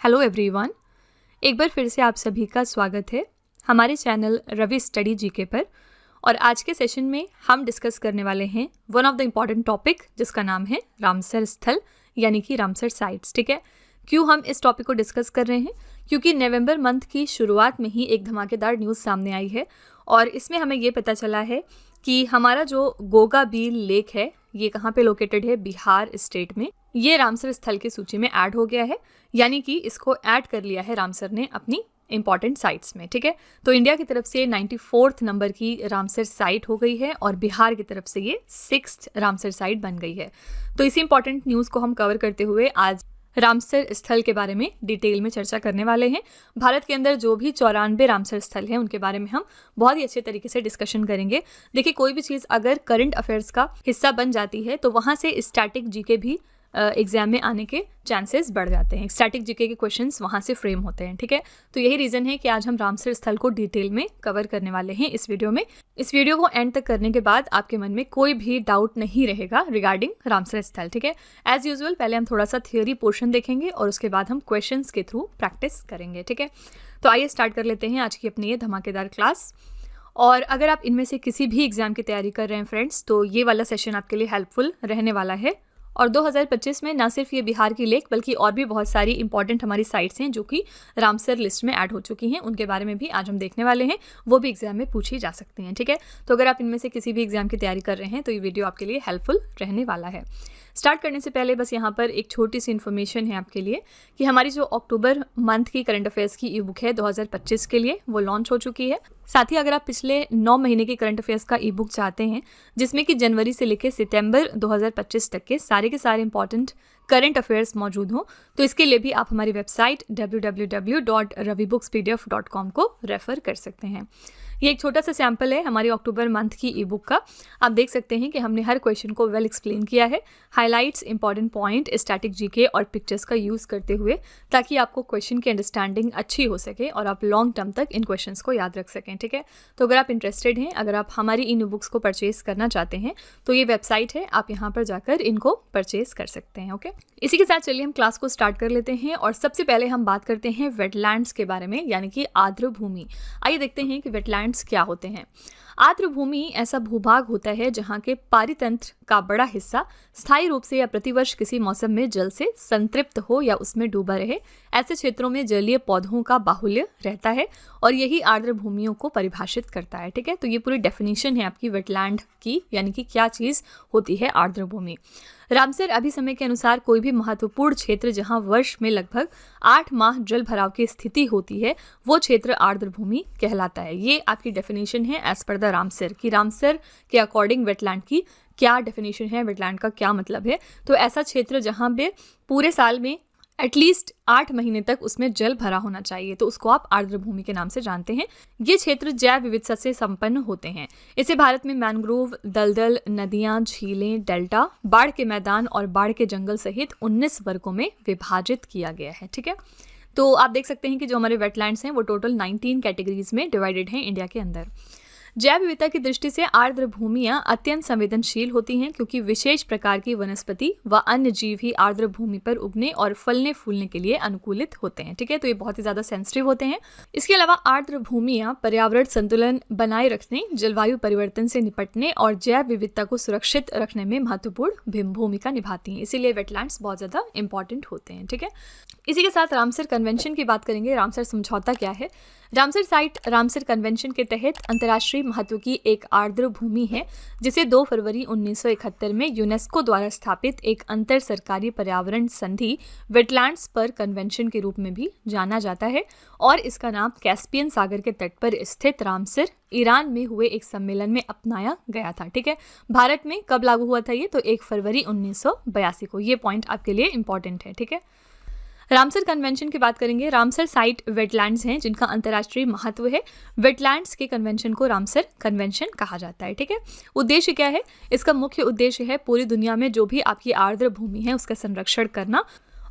Hello everyone, एक बार फिर से आप सभी का स्वागत है हमारे चैनल रवि स्टडी जीके पर। और आज के सेशन में हम डिस्कस करने वाले हैं one of the important topic जिसका नाम है रामसर स्थल यानी कि रामसर साइट्स। ठीक है, क्यों हम इस टॉपिक को डिस्कस कर रहे हैं? क्योंकि नवंबर मंथ की शुरुआत में ही एक धमाकेदार न्यूज़ सामने आई है और इसमें हमें ये पता चला है कि हमारा जो गोगा बील लेक है ये कहाँ पे लोकेटेड है? बिहार स्टेट में। ये रामसर स्थल की सूची में ऐड हो गया है, यानी कि इसको ऐड कर लिया है रामसर ने अपनी इंपॉर्टेंट साइट्स में। ठीक है, तो इंडिया की तरफ से 94th नंबर की रामसर साइट हो गई है और बिहार की तरफ से ये 6th रामसर साइट बन गई है। तो इसी इंपॉर्टेंट न्यूज़ को हम कवर करते हुए आज रामसर स्थल के बारे में डिटेल में चर्चा करने वाले हैं। भारत के अंदर जो भी 94 रामसर स्थल हैं उनके बारे में हम बहुत ही अच्छे तरीके से डिस्कशन करेंगे। देखिए, कोई भी चीज़ अगर करंट अफेयर्स का हिस्सा बन जाती है तो वहाँ से स्टैटिक जीके भी एग्जाम में आने के चांसेस बढ़ जाते हैं। स्टैटिक जीके के क्वेश्चंस वहाँ से फ्रेम होते हैं। ठीक है, तो यही रीज़न है कि आज हम रामसर स्थल को डिटेल में कवर करने वाले हैं इस वीडियो में। इस वीडियो को एंड तक करने के बाद आपके मन में कोई भी डाउट नहीं रहेगा रिगार्डिंग रामसर स्थल। ठीक है, एज यूजुअल पहले हम थोड़ा सा थियोरी पोर्शन देखेंगे और उसके बाद हम क्वेश्चंस के थ्रू प्रैक्टिस करेंगे। ठीक है, तो आइए स्टार्ट कर लेते हैं आज की अपनी ये धमाकेदार क्लास। और अगर आप इनमें से किसी भी एग्जाम की तैयारी कर रहे हैं फ्रेंड्स, तो ये वाला सेशन आपके लिए हेल्पफुल रहने वाला है। और 2025 में ना सिर्फ ये बिहार की लेक बल्कि और भी बहुत सारी इंपॉर्टेंट हमारी साइट्स हैं जो कि रामसर लिस्ट में ऐड हो चुकी हैं, उनके बारे में भी आज हम देखने वाले हैं। वो भी एग्जाम में पूछी जा सकती हैं। ठीक है, तो अगर आप इनमें से किसी भी एग्जाम की तैयारी कर रहे हैं तो ये वीडियो आपके लिए हेल्पफुल रहने वाला है। स्टार्ट करने से पहले बस यहाँ पर एक छोटी सी इन्फॉर्मेशन है आपके लिए कि हमारी जो अक्टूबर मंथ की करंट अफेयर्स की ई बुक है 2025 के लिए, वो लॉन्च हो चुकी है। साथ ही अगर आप पिछले 9 महीने की करंट अफेयर्स का ई बुक चाहते हैं जिसमें कि जनवरी से लेकर सितंबर 2025 तक के सारे इंपॉर्टेंट करंट अफेयर्स मौजूद हों, तो इसके लिए भी आप हमारी वेबसाइट www.ravibooks.pdf.com को रेफर कर सकते हैं। ये एक छोटा सा सैम्पल है हमारी अक्टूबर मंथ की ई बुक का। आप देख सकते हैं कि हमने हर क्वेश्चन को वेल एक्सप्लेन किया है, highlights, important point, static GK और पिक्चर्स का यूज़ करते हुए, ताकि आपको क्वेश्चन की अंडरस्टैंडिंग अच्छी हो सके और आप लॉन्ग टर्म तक इन क्वेश्चंस को याद रख सकें। ठीक है, तो अगर आप इंटरेस्टेड हैं, अगर आप हमारी इन बुक्स को परचेज करना चाहते हैं तो ये वेबसाइट है, आप यहाँ पर जाकर इनको परचेज कर सकते हैं। ओके, इसी के साथ चलिए हम क्लास को स्टार्ट कर लेते हैं और सबसे पहले हम बात करते हैं वेटलैंड्स के बारे में, यानी कि आर्द्र भूमि। आइए देखते हैं कि वेटलैंड्स क्या होते हैं। आर्द्र भूमि ऐसा भूभाग होता है जहाँ के पारितंत्र का बड़ा हिस्सा स्थायी रूप से या प्रतिवर्ष किसी मौसम में जल से संतृप्त हो या उसमें डूबा रहे। ऐसे क्षेत्रों में जलीय पौधों का बाहुल्य रहता है और यही आर्द्र भूमियों को परिभाषित करता है। ठीक है, तो ये पूरी डेफिनेशन है आपकी वेटलैंड की, यानी कि क्या चीज़ होती है आर्द्र भूमि। रामसर अभी समय के अनुसार कोई भी महत्वपूर्ण क्षेत्र जहां वर्ष में लगभग 8 माह जल भराव की स्थिति होती है वो क्षेत्र आर्द्र भूमि कहलाता है। ये आपकी डेफिनेशन है एज पर द रामसर, कि रामसर के अकॉर्डिंग वेटलैंड की क्या डेफिनेशन है, वेटलैंड का क्या मतलब है। तो ऐसा क्षेत्र जहां पे पूरे साल में एटलीस्ट 8 महीने तक उसमें जल भरा होना चाहिए, तो उसको आप आर्द्र भूमि के नाम से जानते हैं। ये क्षेत्र जैव विविधता से संपन्न होते हैं। इसे भारत में मैंग्रोव, दलदल, नदियां, झीलें, डेल्टा, बाढ़ के मैदान और बाढ़ के जंगल सहित 19 वर्गों में विभाजित किया गया है। ठीक है, तो आप देख सकते हैं कि जो हमारे वेटलैंड्स हैं वो टोटल 19 कैटेगरीज में डिवाइडेड हैं इंडिया के अंदर। जैव विविधता की दृष्टि से आर्द्र भूमियां अत्यंत संवेदनशील होती हैं क्योंकि विशेष प्रकार की वनस्पति व अन्य जीव ही आर्द्र भूमि पर उगने और फलने फूलने के लिए अनुकूलित होते हैं। ठीक है, तो ये बहुत ही ज्यादा सेंसिटिव होते हैं। इसके अलावा आर्द्र भूमियां पर्यावरण संतुलन बनाए रखने, जलवायु परिवर्तन से निपटने और जैव विविधता को सुरक्षित रखने में महत्वपूर्ण भूमिका निभाती हैं। इसीलिए वेटलैंड्स बहुत ज्यादा इंपॉर्टेंट होते हैं। ठीक है, इसी के साथ रामसर कन्वेंशन की बात करेंगे। रामसर समझौता क्या है? रामसर साइट रामसर कन्वेंशन के तहत अंतर्राष्ट्रीय महत्व की एक आर्द्र भूमि है जिसे 2 फरवरी 1971 में यूनेस्को द्वारा स्थापित एक अंतर सरकारी पर्यावरण संधि वेटलैंड्स पर कन्वेंशन के रूप में भी जाना जाता है और इसका नाम कैस्पियन सागर के तट पर स्थित रामसर ईरान में हुए एक सम्मेलन में अपनाया गया था। ठीक है, भारत में कब लागू हुआ था ये? तो 1 फरवरी 1982 को। ये पॉइंट आपके लिए इंपॉर्टेंट है। ठीक है, रामसर कन्वेंशन की बात करेंगे। रामसर साइट वेटलैंड्स हैं जिनका अंतर्राष्ट्रीय महत्व है। वेटलैंड्स के कन्वेंशन को रामसर कन्वेंशन कहा जाता है। ठीक है, उद्देश्य क्या है? इसका मुख्य उद्देश्य है पूरी दुनिया में जो भी आपकी आर्द्र भूमि है उसका संरक्षण करना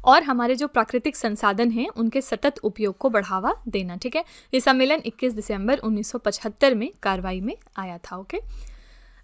और हमारे जो प्राकृतिक संसाधन हैं उनके सतत उपयोग को बढ़ावा देना। ठीक है, ये सम्मेलन 21 दिसंबर 1975 में कार्रवाई में आया था। ओके,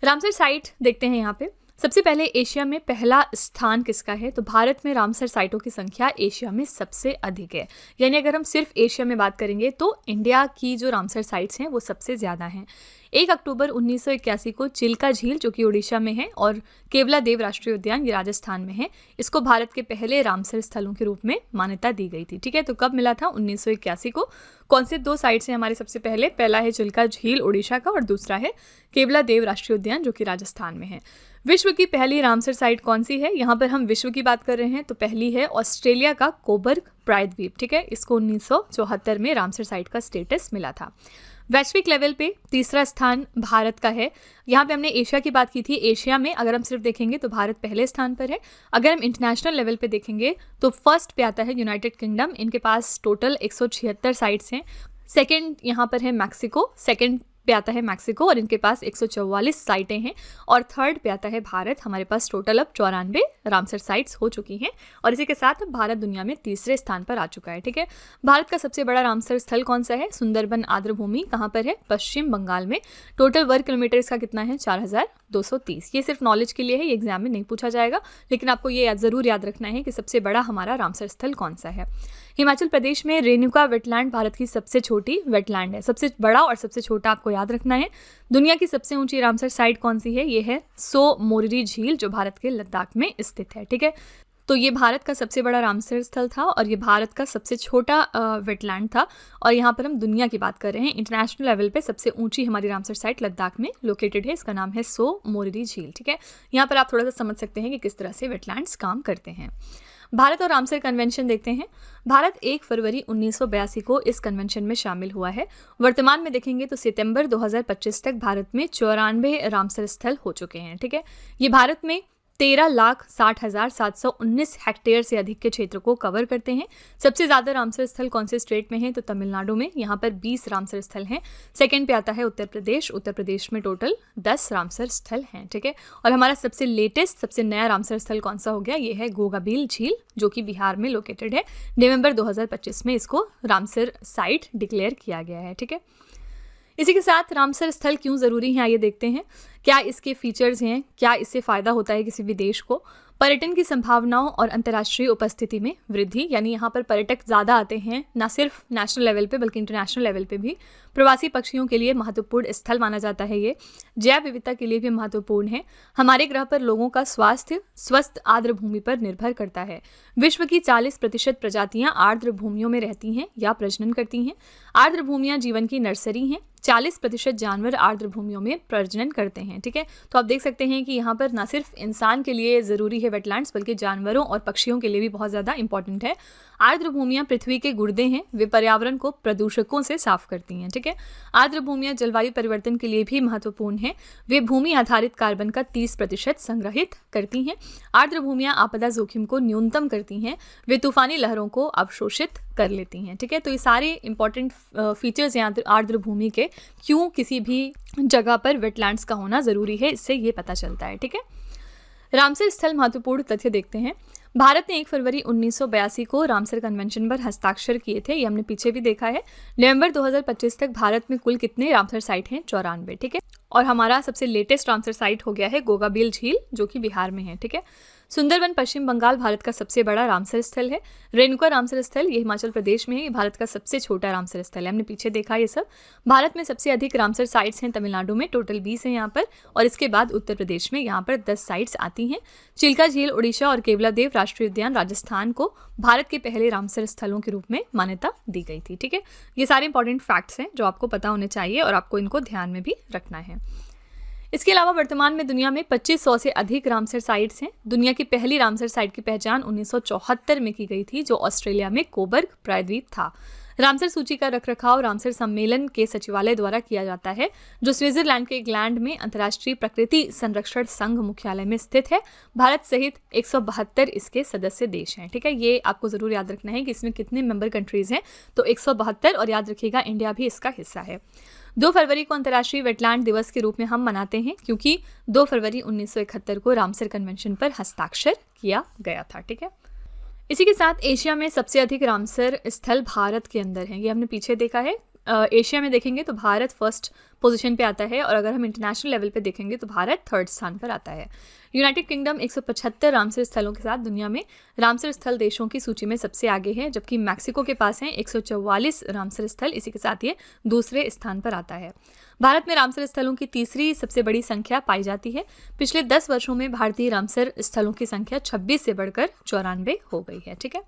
रामसर साइट देखते हैं यहाँ पे। सबसे पहले एशिया में पहला स्थान किसका है? तो भारत में रामसर साइटों की संख्या एशिया में सबसे अधिक है। यानी अगर हम सिर्फ एशिया में बात करेंगे तो इंडिया की जो रामसर साइट्स हैं वो सबसे ज़्यादा हैं। 1 अक्टूबर 1981 को चिल्का झील, जो कि उड़ीसा में है, और केवला देव राष्ट्रीय उद्यान, ये राजस्थान में है, इसको भारत के पहले रामसर स्थलों के रूप में मान्यता दी गई थी। ठीक है, तो कब मिला था? 1981 को। कौन से 2 साइट्स हैं हमारे सबसे पहले? पहला है चिल्का झील उड़ीसा का और दूसरा है केवला देव राष्ट्रीय उद्यान, जो कि राजस्थान में है। विश्व की पहली रामसर साइट कौन सी है? यहाँ पर हम विश्व की बात कर रहे हैं तो पहली है ऑस्ट्रेलिया का कोबर्ग प्रायद्वीप। ठीक है, इसको 1974 में रामसर साइट का स्टेटस मिला था। वैश्विक लेवल पे तीसरा स्थान भारत का है। यहाँ पे हमने एशिया की बात की थी। एशिया में अगर हम सिर्फ देखेंगे तो भारत पहले स्थान पर है। अगर हम इंटरनेशनल लेवल पे देखेंगे तो फर्स्ट पे आता है यूनाइटेड किंगडम, इनके पास टोटल 176 साइट्स हैं। सेकेंड यहाँ पर है मैक्सिको, सेकेंड पे आता है मैक्सिको और इनके पास 144 साइटें हैं। और थर्ड पे आता है भारत, हमारे पास टोटल अब 94 रामसर साइट्स हो चुकी हैं और इसी के साथ अब भारत दुनिया में तीसरे स्थान पर आ चुका है। ठीक है, भारत का सबसे बड़ा रामसर स्थल कौन सा है? सुंदरबन आर्द्र भूमि। कहाँ पर है? पश्चिम बंगाल में। टोटल वर्ग किलोमीटर इसका कितना है? 4230। ये सिर्फ नॉलेज के लिए है, ये एग्जाम में नहीं पूछा जाएगा, लेकिन आपको ये ज़रूर याद रखना है कि सबसे बड़ा हमारा रामसर स्थल कौन सा है। हिमाचल प्रदेश में रेणुका वेटलैंड भारत की सबसे छोटी वेटलैंड है। सबसे बड़ा और सबसे छोटा आपको याद रखना है। दुनिया की सबसे ऊंची रामसर साइट कौन सी है? ये है सो मोरिरी झील, जो भारत के लद्दाख में स्थित है। ठीक है, तो ये भारत का सबसे बड़ा रामसर स्थल था और ये भारत का सबसे छोटा वेटलैंड था। और यहाँ पर हम दुनिया की बात कर रहे हैं। इंटरनेशनल लेवल पे सबसे ऊंची हमारी रामसर साइट लद्दाख में लोकेटेड है, इसका नाम है सो मोरिरी झील। ठीक है, यहाँ पर आप थोड़ा सा समझ सकते हैं कि किस तरह से वेटलैंड्स काम करते हैं। भारत और रामसर कन्वेंशन देखते हैं। भारत 1 फरवरी 1982 को इस कन्वेंशन में शामिल हुआ है। वर्तमान में देखेंगे तो सितंबर 2025 तक भारत में 94 रामसर स्थल हो चुके हैं। ठीक है, ये भारत में 13,60,719 हेक्टेयर से अधिक के क्षेत्र को कवर करते हैं। सबसे ज़्यादा रामसर स्थल कौन से स्टेट में है? तो तमिलनाडु में, यहाँ पर 20 रामसर स्थल हैं। सेकंड पे आता है उत्तर प्रदेश। उत्तर प्रदेश में टोटल 10 रामसर स्थल हैं। ठीक है, और हमारा सबसे लेटेस्ट, सबसे नया रामसर स्थल कौन सा हो गया? ये है गोगाबील झील, जो कि बिहार में लोकेटेड है। नवंबर 2025 में इसको रामसर साइट डिक्लेयर किया गया है। ठीक है, इसी के साथ रामसर स्थल क्यों ज़रूरी हैं, आइए देखते हैं। क्या इसके फीचर्स हैं? क्या इससे फ़ायदा होता है किसी भी देश को? पर्यटन की संभावनाओं और अंतर्राष्ट्रीय उपस्थिति में वृद्धि, यानी यहाँ पर पर्यटक ज़्यादा आते हैं, ना सिर्फ नेशनल लेवल पे बल्कि इंटरनेशनल लेवल पे भी। प्रवासी पक्षियों के लिए महत्वपूर्ण स्थल माना जाता है ये। जैव विविधता के लिए भी महत्वपूर्ण है। हमारे ग्रह पर लोगों का स्वास्थ्य स्वस्थ आर्द्र भूमि पर निर्भर करता है। विश्व की 40% प्रजातियाँ आर्द्र भूमियों में रहती हैं या प्रजनन करती हैं। आर्द्र भूमियाँ जीवन की नर्सरी हैं। 40% जानवर आर्द्र भूमियों में प्रजनन करते हैं। ठीक है, तो आप देख सकते हैं कि यहाँ पर ना सिर्फ इंसान के लिए ज़रूरी है वेटलैंड्स, बल्कि जानवरों और पक्षियों के लिए भी बहुत ज़्यादा इंपॉर्टेंट है। आर्द्र भूमियाँ पृथ्वी के गुर्दे हैं, वे पर्यावरण को प्रदूषकों से साफ करती हैं। ठीक है, आर्द्र भूमियाँ जलवायु परिवर्तन के लिए भी महत्वपूर्ण हैं। वे भूमि आधारित कार्बन का 30% संग्रहित करती हैं। आर्द्र भूमियाँ आपदा जोखिम को न्यूनतम करती हैं। वे तूफानी लहरों को अवशोषित कर लेती हैं। ठीक है, तो ये सारे इंपॉर्टेंट फीचर्स हैं आर्द्र भूमि के, क्यों किसी भी जगह पर वेटलैंड्स का होना ज़रूरी है, इससे ये पता चलता है। ठीक है, रामसर स्थल महत्वपूर्ण तथ्य देखते हैं। भारत ने 1 फरवरी 1982 को रामसर कन्वेंशन पर हस्ताक्षर किए थे, ये हमने पीछे भी देखा है। नवंबर 2025 तक भारत में कुल कितने रामसर साइट हैं? 94। ठीक है, और हमारा सबसे लेटेस्ट रामसर साइट हो गया है गोगाबील झील, जो कि बिहार में है। ठीक है, सुंदरबन पश्चिम बंगाल भारत का सबसे बड़ा रामसर स्थल है। रेणुका रामसर स्थल ये हिमाचल प्रदेश में है। ये भारत का सबसे छोटा रामसर स्थल है, हमने पीछे देखा ये सब। भारत में सबसे अधिक रामसर साइट्स हैं तमिलनाडु में, टोटल 20 हैं यहाँ पर, और इसके बाद उत्तर प्रदेश में यहाँ पर 10 साइट्स आती हैं। चिल्का झील उड़ीसा और केवला देव राष्ट्रीय उद्यान राजस्थान को भारत के पहले रामसर स्थलों के रूप में मान्यता दी गई थी। ठीक है, ये सारे इंपॉर्टेंट फैक्ट्स हैं जो आपको पता होने चाहिए और आपको इनको ध्यान में भी रखना है। इसके अलावा वर्तमान में दुनिया में 2500 से अधिक रामसर साइट्स हैं। दुनिया की पहली रामसर साइट की पहचान 1974 में की गई थी, जो ऑस्ट्रेलिया में कोबर्ग प्रायद्वीप था। रामसर सूची का रखरखाव रामसर सम्मेलन के सचिवालय द्वारा किया जाता है, जो स्विट्जरलैंड के ग्लैंड में अंतर्राष्ट्रीय प्रकृति संरक्षण संघ मुख्यालय में स्थित है। भारत सहित 172 इसके सदस्य देश हैं। ठीक है, ये आपको जरूर याद रखना है कि इसमें कितने मेंबर कंट्रीज हैं, तो 172, और याद रखिएगा इंडिया भी इसका हिस्सा है। 2 फरवरी को अंतर्राष्ट्रीय वेटलैंड दिवस के रूप में हम मनाते हैं, क्योंकि 2 फरवरी 1971 को रामसर कन्वेंशन पर हस्ताक्षर किया गया था। ठीक है, इसी के साथ एशिया में सबसे अधिक रामसर स्थल भारत के अंदर हैं, ये हमने पीछे देखा है। एशिया में देखेंगे तो भारत फर्स्ट पोजीशन पे आता है, और अगर हम इंटरनेशनल लेवल पे देखेंगे तो भारत थर्ड स्थान पर आता है। यूनाइटेड किंगडम 175 रामसर स्थलों के साथ दुनिया में रामसर स्थल देशों की सूची में सबसे आगे है, जबकि मैक्सिको के पास हैं 144 रामसर स्थल, इसी के साथ ये दूसरे स्थान पर आता है। भारत में रामसर स्थलों की तीसरी सबसे बड़ी संख्या पाई जाती है। पिछले 10 वर्षों में भारतीय रामसर स्थलों की संख्या 26 से बढ़कर 94 हो गई है। ठीक है,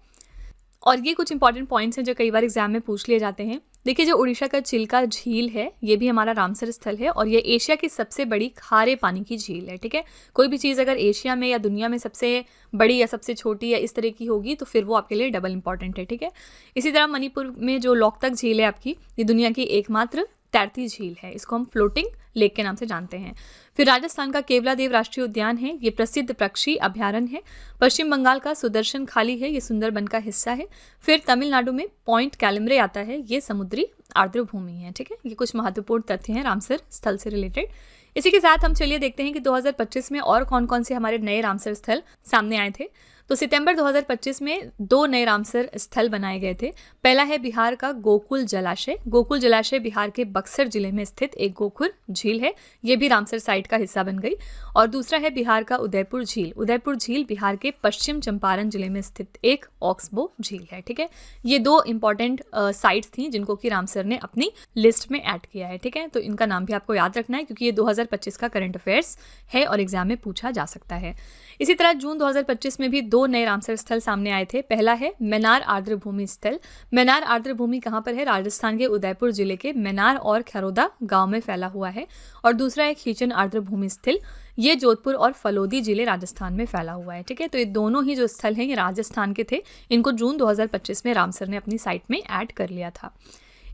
और ये कुछ इंपॉर्टेंट पॉइंट्स हैं जो कई बार एग्जाम में पूछ लिए जाते हैं। देखिए, जो उड़ीसा का चिल्का झील है ये भी हमारा रामसर स्थल है, और ये एशिया की सबसे बड़ी खारे पानी की झील है। ठीक है, कोई भी चीज़ अगर एशिया में या दुनिया में सबसे बड़ी या सबसे छोटी या इस तरह की होगी तो फिर वो आपके लिए डबल इंपॉर्टेंट है। ठीक है, इसी तरह मणिपुर में जो लोकतक झील है आपकी, ये दुनिया की एकमात्र तैरती झील है, इसको हम फ्लोटिंग लेक के नाम से जानते हैं। फिर राजस्थान का केवलादेव राष्ट्रीय उद्यान है, ये प्रसिद्ध पक्षी अभ्यारण्य है। पश्चिम बंगाल का सुदर्शन खाली है, ये सुंदरबन का हिस्सा है। फिर तमिलनाडु में पॉइंट कैलमरे आता है, ये समुद्री आर्द्र भूमि है। ठीक है, ये कुछ महत्वपूर्ण तथ्य हैं रामसर स्थल से रिलेटेड। इसी के साथ हम चलिए देखते हैं कि 2025 में और कौन कौन से हमारे नए रामसर स्थल सामने आए थे। तो सितंबर 2025 में 2 नए रामसर स्थल बनाए गए थे। पहला है बिहार का गोकुल जलाशय। गोकुल जलाशय बिहार के बक्सर जिले में स्थित एक गोखुर झील है, ये भी रामसर साइट का हिस्सा बन गई। और दूसरा है बिहार का उदयपुर झील। उदयपुर झील बिहार के पश्चिम चंपारण जिले में स्थित एक ऑक्सबो झील है। ठीक है, ये 2 इंपॉर्टेंट साइट्स थी जिनको कि रामसर ने अपनी लिस्ट में ऐड किया है। ठीक है, तो इनका नाम भी आपको याद रखना है क्योंकि ये 2025 का करंट अफेयर्स है और एग्जाम में पूछा जा सकता है। इसी तरह जून 2025 में भी 2 नए रामसर स्थल सामने आए थे। पहला है मैनार आर्द्र भूमि स्थल। मैनार आर्द्र भूमि कहाँ पर है? राजस्थान के उदयपुर जिले के मैनार और खैरोदा गांव में फैला हुआ है। और दूसरा है खीचन आर्द्र भूमि स्थल, ये जोधपुर और फलोदी जिले राजस्थान में फैला हुआ है। ठीक है, तो ये दोनों ही जो स्थल हैं ये राजस्थान के थे, इनको जून 2025 में रामसर ने अपनी साइट में ऐड कर लिया था।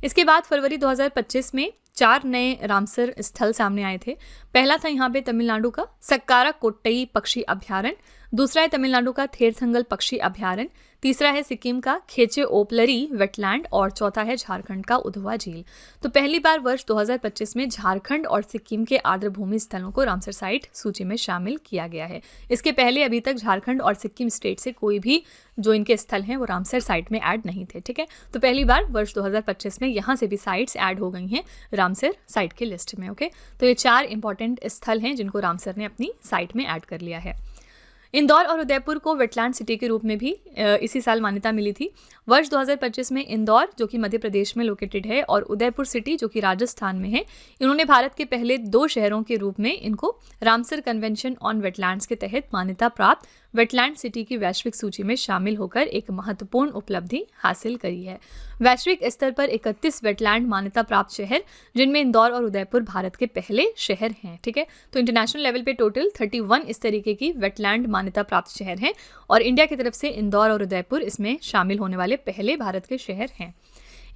इसके बाद फरवरी 2025 में 4 नए रामसर स्थल सामने आए थे। पहला था यहाँ पे तमिलनाडु का सक्कारा कोट्टई पक्षी अभ्यारण्य, दूसरा है तमिलनाडु का थेरथंगल पक्षी अभ्यारण्य, तीसरा है सिक्किम का खेचे ओपलरी वेटलैंड और चौथा है झारखंड का उधवा झील। तो पहली बार वर्ष 2025 में झारखंड और सिक्किम के आर्द्र भूमि स्थलों को रामसर साइट सूची में शामिल किया गया है। इसके पहले अभी तक झारखंड और सिक्किम स्टेट से कोई भी जो इनके स्थल हैं वो रामसर साइट में ऐड नहीं थे। ठीक है, तो पहली बार वर्ष 2025 में यहाँ से भी साइट्स ऐड हो गई हैं रामसर साइट की लिस्ट में। ओके, तो ये 4 इंपॉर्टेंट स्थल हैं जिनको रामसर ने अपनी साइट में ऐड कर लिया है। इंदौर और उदयपुर को वेटलैंड सिटी के रूप में भी इसी साल मान्यता मिली थी। वर्ष 2025 में इंदौर जो कि मध्य प्रदेश में लोकेटेड है और उदयपुर सिटी जो कि राजस्थान में है, इन्होंने भारत के पहले 2 शहरों के रूप में इनको रामसर कन्वेंशन ऑन वेटलैंड्स के तहत मान्यता प्राप्त वेटलैंड सिटी की वैश्विक सूची में शामिल होकर एक महत्वपूर्ण उपलब्धि हासिल करी है। वैश्विक स्तर पर 31 वेटलैंड मान्यता प्राप्त शहर, जिनमें इंदौर और उदयपुर भारत के पहले शहर हैं। ठीक है, तो इंटरनेशनल लेवल पे टोटल 31 इस तरीके की वेटलैंड मान्यता प्राप्त शहर हैं और इंडिया की तरफ से इंदौर और उदयपुर इसमें शामिल होने वाले पहले भारत के शहर हैं।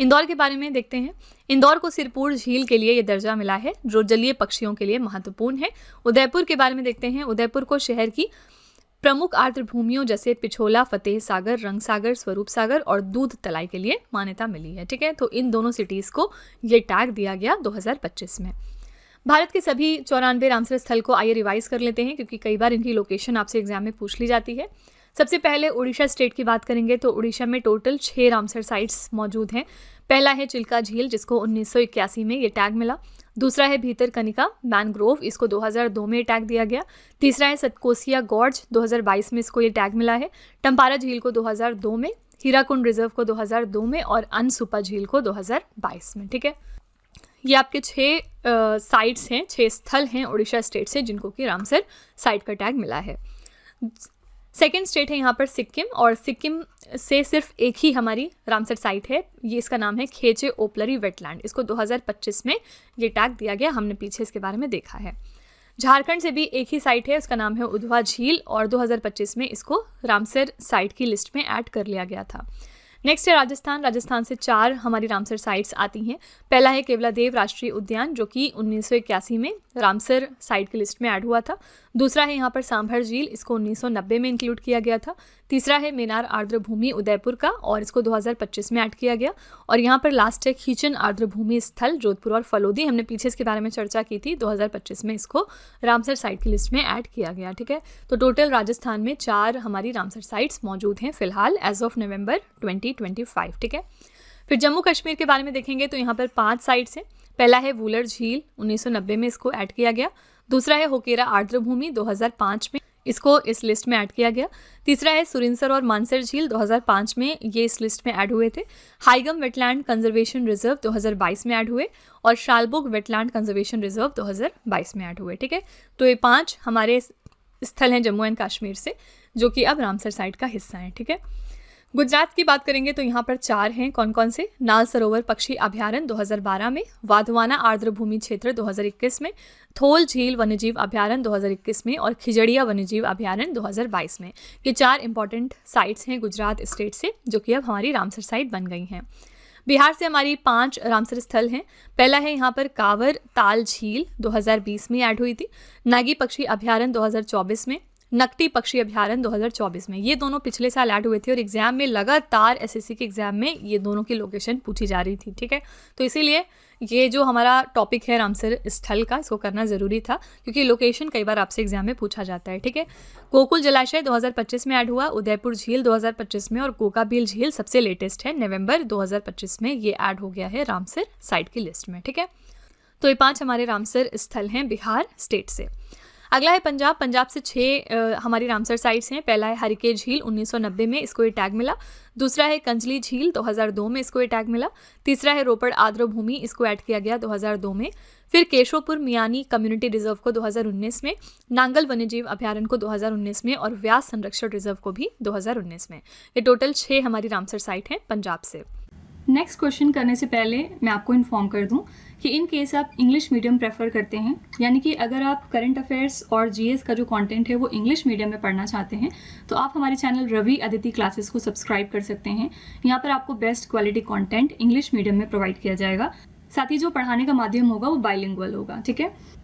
इंदौर के बारे में देखते हैं। इंदौर को सिरपुर झील के लिए यह दर्जा मिला है जो जलीय पक्षियों के लिए महत्वपूर्ण है। उदयपुर के बारे में देखते हैं। उदयपुर को शहर की प्रमुख आर्द्र भूमियों जैसे पिछोला, फतेह सागर, रंग सागर, स्वरूप सागर और दूध तलाई के लिए मान्यता मिली है। ठीक है, तो इन दोनों सिटीज़ को ये टैग दिया गया 2025 में। भारत के सभी 94 रामसर स्थल को आइए रिवाइज कर लेते हैं क्योंकि कई बार इनकी लोकेशन आपसे एग्जाम में पूछ ली जाती है। सबसे पहले उड़ीसा स्टेट की बात करेंगे तो उड़ीसा में टोटल 6 रामसर साइट्स मौजूद हैं। पहला है चिल्का झील जिसको 1981 में ये टैग मिला। दूसरा है भीतरकनिका मैनग्रोव, इसको 2002 में टैग दिया गया। तीसरा है सतकोसिया गॉर्ज, 2022 में इसको ये टैग मिला है। टम्पारा झील को 2002 में, हीराकुंड रिजर्व को 2002 में और अनसुपा झील को 2022 में। ठीक है, ये आपके 6 साइट्स हैं, 6 स्थल हैं उड़ीसा स्टेट से जिनको कि रामसर साइट का टैग मिला है। सेकेंड स्टेट है यहाँ पर सिक्किम, और सिक्किम से सिर्फ एक ही हमारी रामसर साइट है, ये इसका नाम है खेचे ओपलरी वेटलैंड। इसको 2025 में ये टैग दिया गया, हमने पीछे इसके बारे में देखा है। झारखंड से भी एक ही साइट है, उसका नाम है उधवा झील और 2025 में इसको रामसर साइट की लिस्ट में ऐड कर लिया गया था। नेक्स्ट है राजस्थान। राजस्थान से 4 हमारी रामसर साइट्स आती हैं। पहला है केवलादेव राष्ट्रीय उद्यान जो कि 1981 में रामसर साइट की लिस्ट में ऐड हुआ था। दूसरा है यहाँ पर सांभर झील, इसको 1990 में इंक्लूड किया गया था। तीसरा है मेनार आर्द्र भूमि उदयपुर का और इसको 2025 में ऐड किया गया। और यहाँ पर लास्ट है खीचन आर्द्र भूमि स्थल जोधपुर और फलोदी, हमने पीछे इसके बारे में चर्चा की थी। 2025 में इसको रामसर साइट की लिस्ट में ऐड किया गया। ठीक है, तो टोटल राजस्थान में 4 हमारी रामसर साइट्स मौजूद हैं फिलहाल एज ऑफ नवंबर 2025। ठीक है, फिर जम्मू कश्मीर के बारे में देखेंगे तो यहाँ पर 5 साइट्स हैं। पहला है वूलर झील, 1990 में इसको ऐड किया गया। दूसरा है होकेरा आर्द्र भूमि, 2005 में इसको इस लिस्ट में ऐड किया गया। तीसरा है सुरिनसर और मानसर झील, 2005 में ये इस लिस्ट में ऐड हुए थे। हाइगम वेटलैंड कंजर्वेशन रिजर्व 2022 में ऐड हुए और शालबुग वेटलैंड कंजर्वेशन रिजर्व 2022 में ऐड हुए। ठीक है, तो ये 5 हमारे स्थल हैं जम्मू एंड कश्मीर से, जो कि अब रामसर साइट का हिस्सा हैं। ठीक है, गुजरात की बात करेंगे तो यहाँ पर 4 हैं। कौन कौन से? नाल सरोवर पक्षी अभ्यारण्य 2012 में, वाधवाना आर्द्र भूमि क्षेत्र 2021 में, थोल झील वन्यजीव अभ्यारण्य 2021 में और खिजड़िया वन्यजीव अभ्यारण्य 2022 में। ये 4 इंपॉर्टेंट साइट्स हैं गुजरात स्टेट से, जो कि अब हमारी रामसर साइट बन गई हैं। बिहार से हमारी 5 रामसर स्थल हैं। पहला है यहाँ पर कांवर ताल झील, 2020 में ऐड हुई थी। नागी पक्षी अभ्यारण्य 2024 में, नकटी पक्षी अभ्यारण्य 2024 में। ये दोनों पिछले साल ऐड हुए थे और एग्जाम में लगातार एसएससी के एग्जाम में ये दोनों की लोकेशन पूछी जा रही थी। ठीक है, तो इसीलिए ये जो हमारा टॉपिक है रामसर स्थल का, इसको करना ज़रूरी था क्योंकि लोकेशन कई बार आपसे एग्जाम में पूछा जाता है। ठीक है, गोकुल जलाशय 2025 में ऐड हुआ, उदयपुर झील 2025 में और गोकाबील झील सबसे लेटेस्ट है, नवंबर 2025 में ये ऐड हो गया है रामसर साइट की लिस्ट में। ठीक है, तो ये 5 हमारे रामसर स्थल हैं बिहार स्टेट से। अगला है पंजाब। पंजाब से 6 हमारी रामसर साइट्स हैं। पहला है हरिके झील, 1990 में इसको ये टैग मिला। दूसरा है कंजली झील, 2002 में इसको ये टैग मिला। तीसरा है रोपड़ आर्द्र भूमि, इसको ऐड किया गया 2002 में। फिर केशवपुर मियानी कम्युनिटी रिजर्व को 2019 में, नांगल वन्यजीव अभ्यारण्य को 2019 में और व्यास संरक्षण रिजर्व को भी 2019 में। ये टोटल 6 हमारी रामसर साइट हैं पंजाब से। नेक्स्ट क्वेश्चन करने से पहले मैं आपको इन्फॉर्म कर दूं कि इन केस आप इंग्लिश मीडियम प्रेफर करते हैं, यानी कि अगर आप करंट अफेयर्स और जीएस का जो कंटेंट है वो इंग्लिश मीडियम में पढ़ना चाहते हैं तो आप हमारे चैनल रवि अदिति क्लासेस को सब्सक्राइब कर सकते हैं। यहाँ पर आपको best quality content English medium में प्रोवाइड किया जाएगा। साथ ही जो पढ़ाने का माध्यम होगा वो बाइलिंगुअल होगा। ठीक है,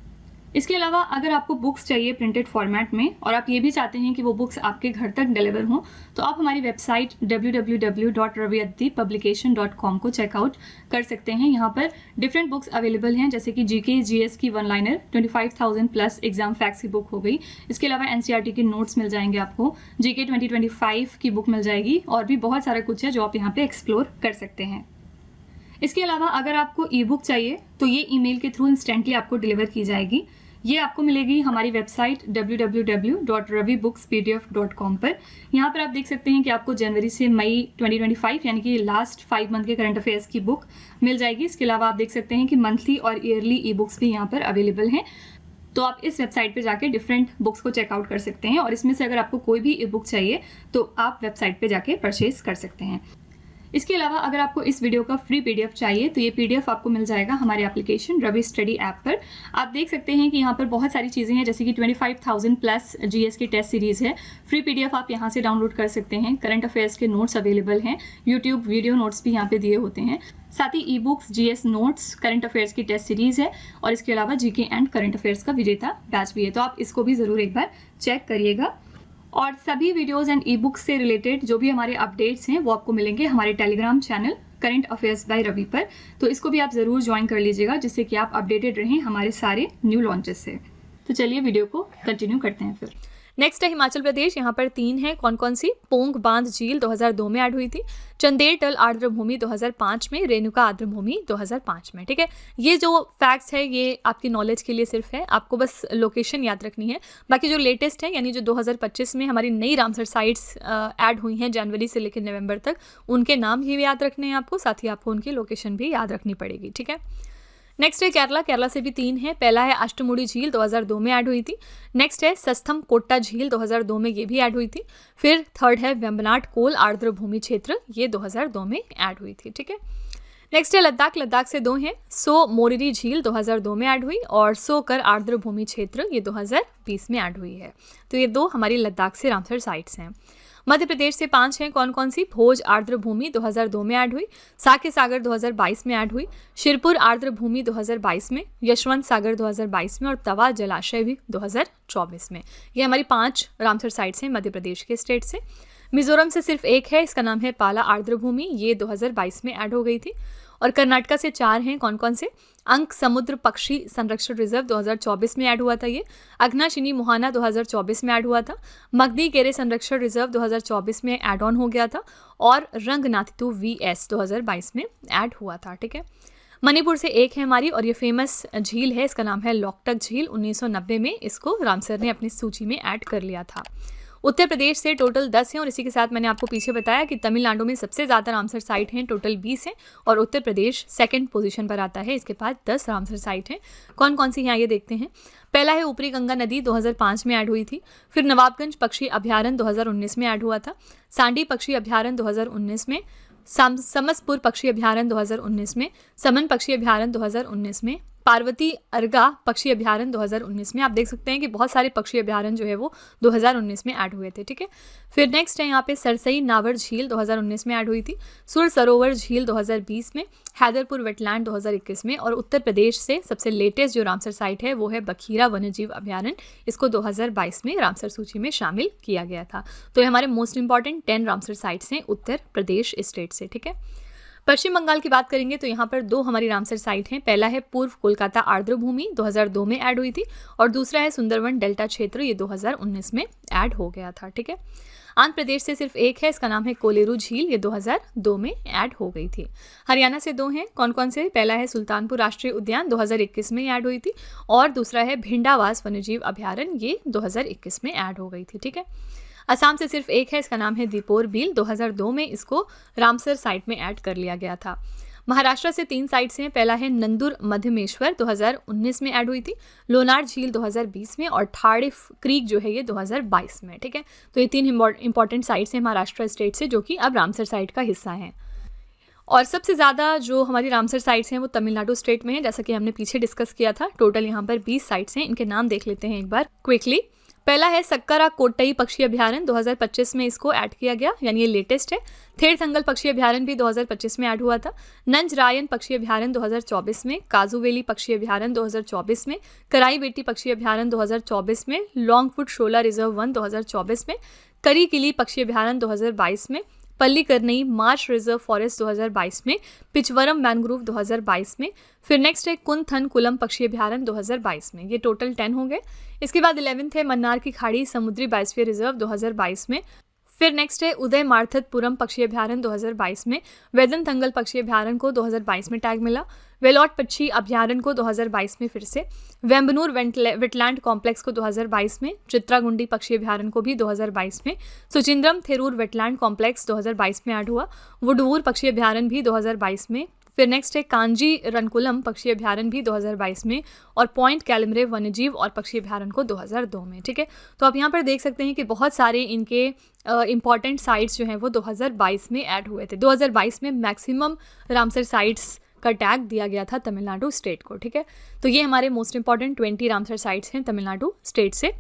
इसके अलावा अगर आपको बुक्स चाहिए प्रिंटेड फॉर्मेट में और आप ये भी चाहते हैं कि वो बुक्स आपके घर तक डिलीवर हों, तो आप हमारी वेबसाइट www.raviaditipublication.com को चेकआउट कर सकते हैं। यहाँ पर डिफरेंट बुक्स अवेलेबल हैं, जैसे कि जीके जीएस की 1 लाइनर 25,000 प्लस एग्जाम फैक्ट्स की बुक हो गई। इसके अलावा एनसीईआरटी के नोट्स मिल जाएंगे आपको, जीके 2025 की बुक मिल जाएगी और भी बहुत सारा कुछ है जो आप यहाँ पे एक्सप्लोर कर सकते हैं। इसके अलावा अगर आपको ई बुक चाहिए तो ये ईमेल के थ्रू इंस्टेंटली आपको डिलीवर की जाएगी। ये आपको मिलेगी हमारी वेबसाइट www.ravibookspdf.com पर। यहाँ पर आप देख सकते हैं कि आपको जनवरी से मई 2025 यानी कि लास्ट 5 मंथ के करंट अफेयर्स की बुक मिल जाएगी। इसके अलावा आप देख सकते हैं कि मंथली और ईयरली ई बुक्स भी यहाँ पर अवेलेबल हैं। तो आप इस वेबसाइट पे जाके डिफरेंट बुक्स को चेकआउट कर सकते हैं और इसमें से अगर आपको कोई भी ई बुक चाहिए तो आप वेबसाइट पे जाके परचेज कर सकते हैं। इसके अलावा अगर आपको इस वीडियो का फ्री पीडीएफ चाहिए तो ये पीडीएफ आपको मिल जाएगा हमारे एप्लीकेशन रवि स्टडी ऐप पर। आप देख सकते हैं कि यहाँ पर बहुत सारी चीज़ें हैं, जैसे कि 25,000 प्लस जीएस की टेस्ट सीरीज़ है। फ्री पीडीएफ आप यहाँ से डाउनलोड कर सकते हैं। करंट अफेयर्स के नोट्स अवेलेबल हैं, यूट्यूब वीडियो नोट्स भी यहाँ पे दिए होते हैं। साथ ही e books, GS notes, current affairs की टेस्ट सीरीज़ है और इसके अलावा जीके एंड करंट अफेयर्स का विजेता बैच भी है। तो आप इसको भी ज़रूर एक बार चेक करिएगा। और सभी वीडियोस एंड ई बुक्स से रिलेटेड जो भी हमारे अपडेट्स हैं वो आपको मिलेंगे हमारे Telegram channel current affairs by Ravi पर। तो इसको भी आप ज़रूर ज्वाइन कर लीजिएगा, जिससे कि आप अपडेटेड रहें हमारे सारे न्यू लॉन्चेस से। तो चलिए वीडियो को कंटिन्यू करते हैं फिर। नेक्स्ट है हिमाचल प्रदेश। यहाँ पर 3 है। कौन कौन सी? पोंग बांध झील 2002 में ऐड हुई थी, चंदेर टल आर्द्र भूमि 2005 में, रेणुका आर्द्र भूमि 2005 में। ठीक है, ये जो फैक्ट्स है ये आपकी नॉलेज के लिए सिर्फ है, आपको बस लोकेशन याद रखनी है। बाकी जो लेटेस्ट है यानी जो 2025 में हमारी नई रामसर साइट्स ऐड हुई हैं जनवरी से लेकर नवंबर तक, उनके नाम भी याद रखने हैं आपको, साथ ही आपको उनकी लोकेशन भी याद रखनी पड़ेगी। ठीक है, नेक्स्ट है केरला। केरला से भी 3 है। पहला है अष्टमुड़ी झील 2002 में ऐड हुई थी। नेक्स्ट है सस्थम कोट्टा झील 2002 में, ये भी ऐड हुई थी। फिर थर्ड है वेम्बनाड कोल आर्द्र भूमि क्षेत्र, ये 2002 में ऐड हुई थी। ठीक है, नेक्स्ट है लद्दाख। लद्दाख से 2 हैं। सो मोरिरी झील 2002 में ऐड हुई और सो कर आर्द्र भूमि क्षेत्र, ये 2020 में ऐड हुई है। तो ये 2 हमारी लद्दाख से रामसर साइट्स हैं। मध्य प्रदेश से 5 हैं। कौन कौन सी? भोज आर्द्र भूमि 2002 में ऐड हुई, साके सागर 2022 में ऐड हुई, शिरपुर आर्द्र भूमि 2022 में, यशवंत सागर 2022 में और तवा जलाशय भी 2024 में। ये हमारी 5 रामसर साइट्स हैं मध्य प्रदेश के स्टेट से। मिजोरम से सिर्फ 1 है, इसका नाम है पाला आर्द्र भूमि, ये 2022 में ऐड हो गई थी। और कर्नाटका से 4 हैं। कौन कौन से? अंक समुद्र पक्षी संरक्षण रिजर्व 2024 में ऐड हुआ था ये। अघनाशिनी मोहाना 2024 में ऐड हुआ था। मगदी केरे संरक्षण रिजर्व 2024 में ऐड ऑन हो गया था। और रंगनाथितु VS 2022 में ऐड हुआ था। ठीक है, मणिपुर से एक है हमारी और ये फेमस झील है, इसका नाम है लोकटक झील। 1990 में इसको रामसर ने अपनी सूची में ऐड कर लिया था। उत्तर प्रदेश से टोटल 10 हैं और इसी के साथ मैंने आपको पीछे बताया कि तमिलनाडु में सबसे ज़्यादा रामसर साइट हैं, टोटल 20 हैं और उत्तर प्रदेश सेकंड पोजीशन पर आता है, इसके पास 10 रामसर साइट हैं। कौन कौन सी हैं आइए देखते हैं। पहला है ऊपरी गंगा नदी, 2005 में ऐड हुई थी। फिर नवाबगंज पक्षी अभ्यारण्य 2019 में ऐड हुआ था। सांडी पक्षी अभ्यारण्य 2019 में, समसपुर पक्षी अभ्यारण्य 2019 में, समन पक्षी अभ्यारण्य 2019 में, पार्वती अर्गा पक्षी अभ्यारण्य 2019 में। आप देख सकते हैं कि बहुत सारे पक्षी अभ्यारण्य जो है वो 2019 में ऐड हुए थे। ठीक है, फिर नेक्स्ट है यहाँ पे सरसई नावर झील 2019 में ऐड हुई थी। सुर सरोवर झील 2020 में, हैदरपुर वेटलैंड 2021 में और उत्तर प्रदेश से सबसे लेटेस्ट जो रामसर साइट है वो है बखीरा वन्यजीव अभ्यारण्य। इसको 2022 में रामसर सूची में शामिल किया गया था। तो ये हमारे मोस्ट इंपॉर्टेंट 10 रामसर साइट्स हैं उत्तर प्रदेश स्टेट से। ठीक है, पश्चिम बंगाल की बात करेंगे तो यहाँ पर 2 हमारी रामसर साइट हैं। पहला है पूर्व कोलकाता आर्द्र भूमि, 2002 में ऐड हुई थी और दूसरा है सुंदरवन डेल्टा क्षेत्र, ये 2019 में ऐड हो गया था। ठीक है, आंध्र प्रदेश से सिर्फ एक है, इसका नाम है कोलेरू झील, ये 2002 में ऐड हो गई थी। हरियाणा से 2 हैं। कौन कौन से? पहला है सुल्तानपुर राष्ट्रीय उद्यान, 2021 में ऐड हुई थी और दूसरा है भिंडावास वन्यजीव अभ्यारण्य, ये 2021 में ऐड हो गई थी। ठीक है, असम से सिर्फ एक है, इसका नाम है दीपोर बील, 2002 में इसको रामसर साइट में ऐड कर लिया गया था। महाराष्ट्र से 3 साइट्स हैं। पहला है नंदुर मध्यमेश्वर, 2019 में ऐड हुई थी। लोनार झील 2020 में और ठाड़े क्रीक जो है ये 2022 में। ठीक है, तो ये 3 इंपॉर्टेंट साइट्स हैं महाराष्ट्र स्टेट से जो कि अब रामसर साइट का हिस्सा हैं। और सबसे ज़्यादा जो हमारी रामसर साइट्स हैं वो तमिलनाडु स्टेट में है, जैसा कि हमने पीछे डिस्कस किया था। टोटल यहाँ पर 20 साइट्स हैं, इनके नाम देख लेते हैं एक बार क्विकली। पहला है सक्करा कोट्टई पक्षी अभ्यारण्य, 2025 में इसको ऐड किया गया, यानी ये लेटेस्ट है। थेरथंगल पक्षी अभ्यारण्य भी 2025 में ऐड हुआ था। नंजरायन पक्षी अभ्यारण्य 2024 में, काजूवेली पक्षी अभ्यारण्य 2024 में, कराई बेटी पक्षी अभ्यारण्य 2024 में, लॉन्गफुट शोला रिजर्व 1 2024 में, करी किली पक्षी अभ्यारण्य 2022 में, पल्लीकरनई मार्श रिजर्व फॉरेस्ट 2022 में, पिचवरम मैनग्रोव 2022 में। फिर नेक्स्ट है कुनथन कुलम पक्षी अभ्यारण्य 2022 में। ये टोटल 10 हो गए। इसके बाद 11th है मन्नार की खाड़ी समुद्री बायोस्फीयर रिजर्व 2022 में। फिर नेक्स्ट है उदय मार्थतपुरम पक्षी अभ्यारण्य 2022 में। वेदनथंगल पक्षी अभ्यारण्य को 2022 में टैग मिला। वेलॉट पक्षी अभ्यारण्य को 2022 में फिर से। वेम्बनूर वेटलैंड कॉम्प्लेक्स को 2022 में। चित्रागुंडी पक्षी अभ्यारण्य को भी 2022 में। सुचिंद्रम थेरूर वेटलैंड कॉम्प्लेक्स 2022 में ऐड हुआ। वुडवूर पक्षी अभ्यारण्य भी 2022 में। फिर नेक्स्ट है कांजी रनकुलम पक्षी अभ्यारण्य भी 2022 में और पॉइंट कैलमरे वन्यजीव और पक्षी अभ्यारण्य को 2002 में। ठीक है, तो आप यहाँ पर देख सकते हैं कि बहुत सारे इनके इंपॉर्टेंट साइट्स जो हैं वो 2022 में ऐड हुए थे। 2022 में मैक्सिमम रामसर साइट्स का टैग दिया गया था तमिलनाडु स्टेट को। ठीक है, तो ये हमारे मोस्ट इंपॉर्टेंट 20 रामसर साइट्स हैं तमिलनाडु स्टेट से।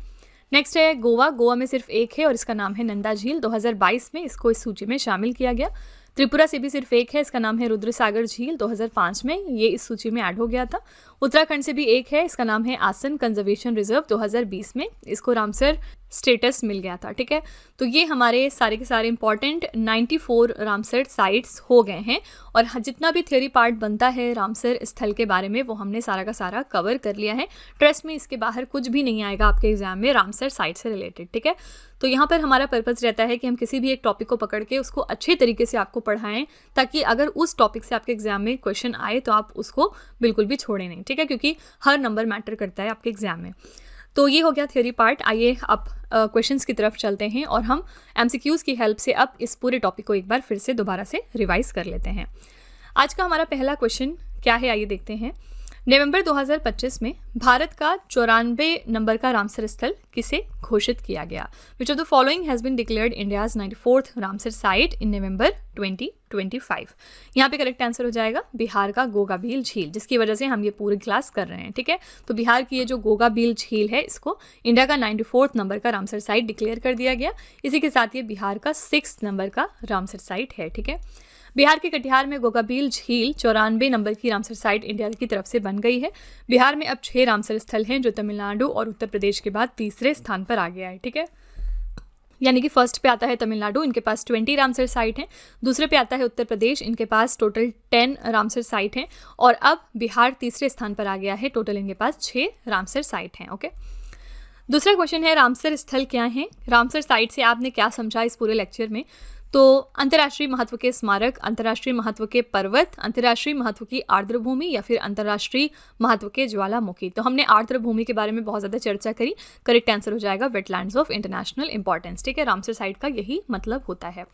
नेक्स्ट है गोवा। गोवा में सिर्फ एक है और इसका नाम है नंदा झील, 2022 में इसको इस सूची में शामिल किया गया। त्रिपुरा से भी सिर्फ एक है, इसका नाम है रुद्रसागर झील, 2005 में ये इस सूची में ऐड हो गया था। उत्तराखंड से भी एक है, इसका नाम है आसन कंजर्वेशन रिजर्व, 2020 में इसको रामसर स्टेटस मिल गया था। ठीक है, तो ये हमारे सारे के सारे इंपॉर्टेंट 94 रामसर साइट्स हो गए हैं और जितना भी थ्योरी पार्ट बनता है रामसर स्थल के बारे में वो हमने सारा का सारा कवर कर लिया है। ट्रस्ट में इसके बाहर कुछ भी नहीं आएगा आपके एग्जाम में रामसर साइट से रिलेटेड। ठीक है, तो यहाँ पर हमारा पर्पस रहता है कि हम किसी भी एक टॉपिक को पकड़ के उसको अच्छे तरीके से आपको पढ़ाएं ताकि अगर उस टॉपिक से आपके एग्जाम में क्वेश्चन आए तो आप उसको बिल्कुल भी छोड़ें नहीं। ठीक है, क्योंकि हर नंबर मैटर करता है आपके एग्जाम में। तो ये हो गया थ्योरी पार्ट। आइए अब क्वेश्चंस की तरफ चलते हैं और हम एमसीक्यूज़ की हेल्प से अब इस पूरे टॉपिक को एक बार फिर से दोबारा से रिवाइज कर लेते हैं। आज का हमारा पहला क्वेश्चन क्या है आइए देखते हैं। नवंबर 2025 में भारत का 94 नंबर का रामसर स्थल किसे घोषित किया गया? Which of the following has been declared India's 94th Ramsar site in November 2025? यहाँ पे करेक्ट आंसर हो जाएगा बिहार का गोगाबील झील, जिसकी वजह से हम ये पूरी क्लास कर रहे हैं। ठीक है, तो बिहार की ये जो गोगाबील झील है इसको इंडिया का 94th नंबर का रामसर साइट डिक्लेयर कर दिया गया। इसी के साथ ये बिहार का 6th नंबर का रामसर साइट है। ठीक है, बिहार के कटिहार में गोगाबील झील 94 नंबर की रामसर साइट इंडिया की तरफ से बन गई है। बिहार में अब 6 रामसर स्थल हैं जो तमिलनाडु और उत्तर प्रदेश के बाद तीसरे स्थान पर आ गया है। ठीक है, यानी कि फर्स्ट पे आता है तमिलनाडु, इनके पास 20 रामसर साइट हैं। दूसरे पे आता है उत्तर प्रदेश, इनके पास टोटल 10 रामसर साइट हैं। और अब बिहार तीसरे स्थान पर आ गया है, टोटल इनके पास 6 रामसर साइट हैं। ओके, दूसरा क्वेश्चन है रामसर स्थल क्या हैं? रामसर साइट से आपने क्या समझा इस पूरे लेक्चर में? तो अंतर्राष्ट्रीय महत्व के स्मारक, अंतर्राष्ट्रीय महत्व के पर्वत, अंतर्राष्ट्रीय महत्व की आर्द्र भूमि या फिर अंतर्राष्ट्रीय महत्व के ज्वालामुखी। तो हमने आर्द्र भूमि के बारे में बहुत ज़्यादा चर्चा करी। करेक्ट आंसर हो जाएगा वेटलैंड्स ऑफ इंटरनेशनल इंपॉर्टेंस। ठीक है, रामसर साइट का यही मतलब होता है।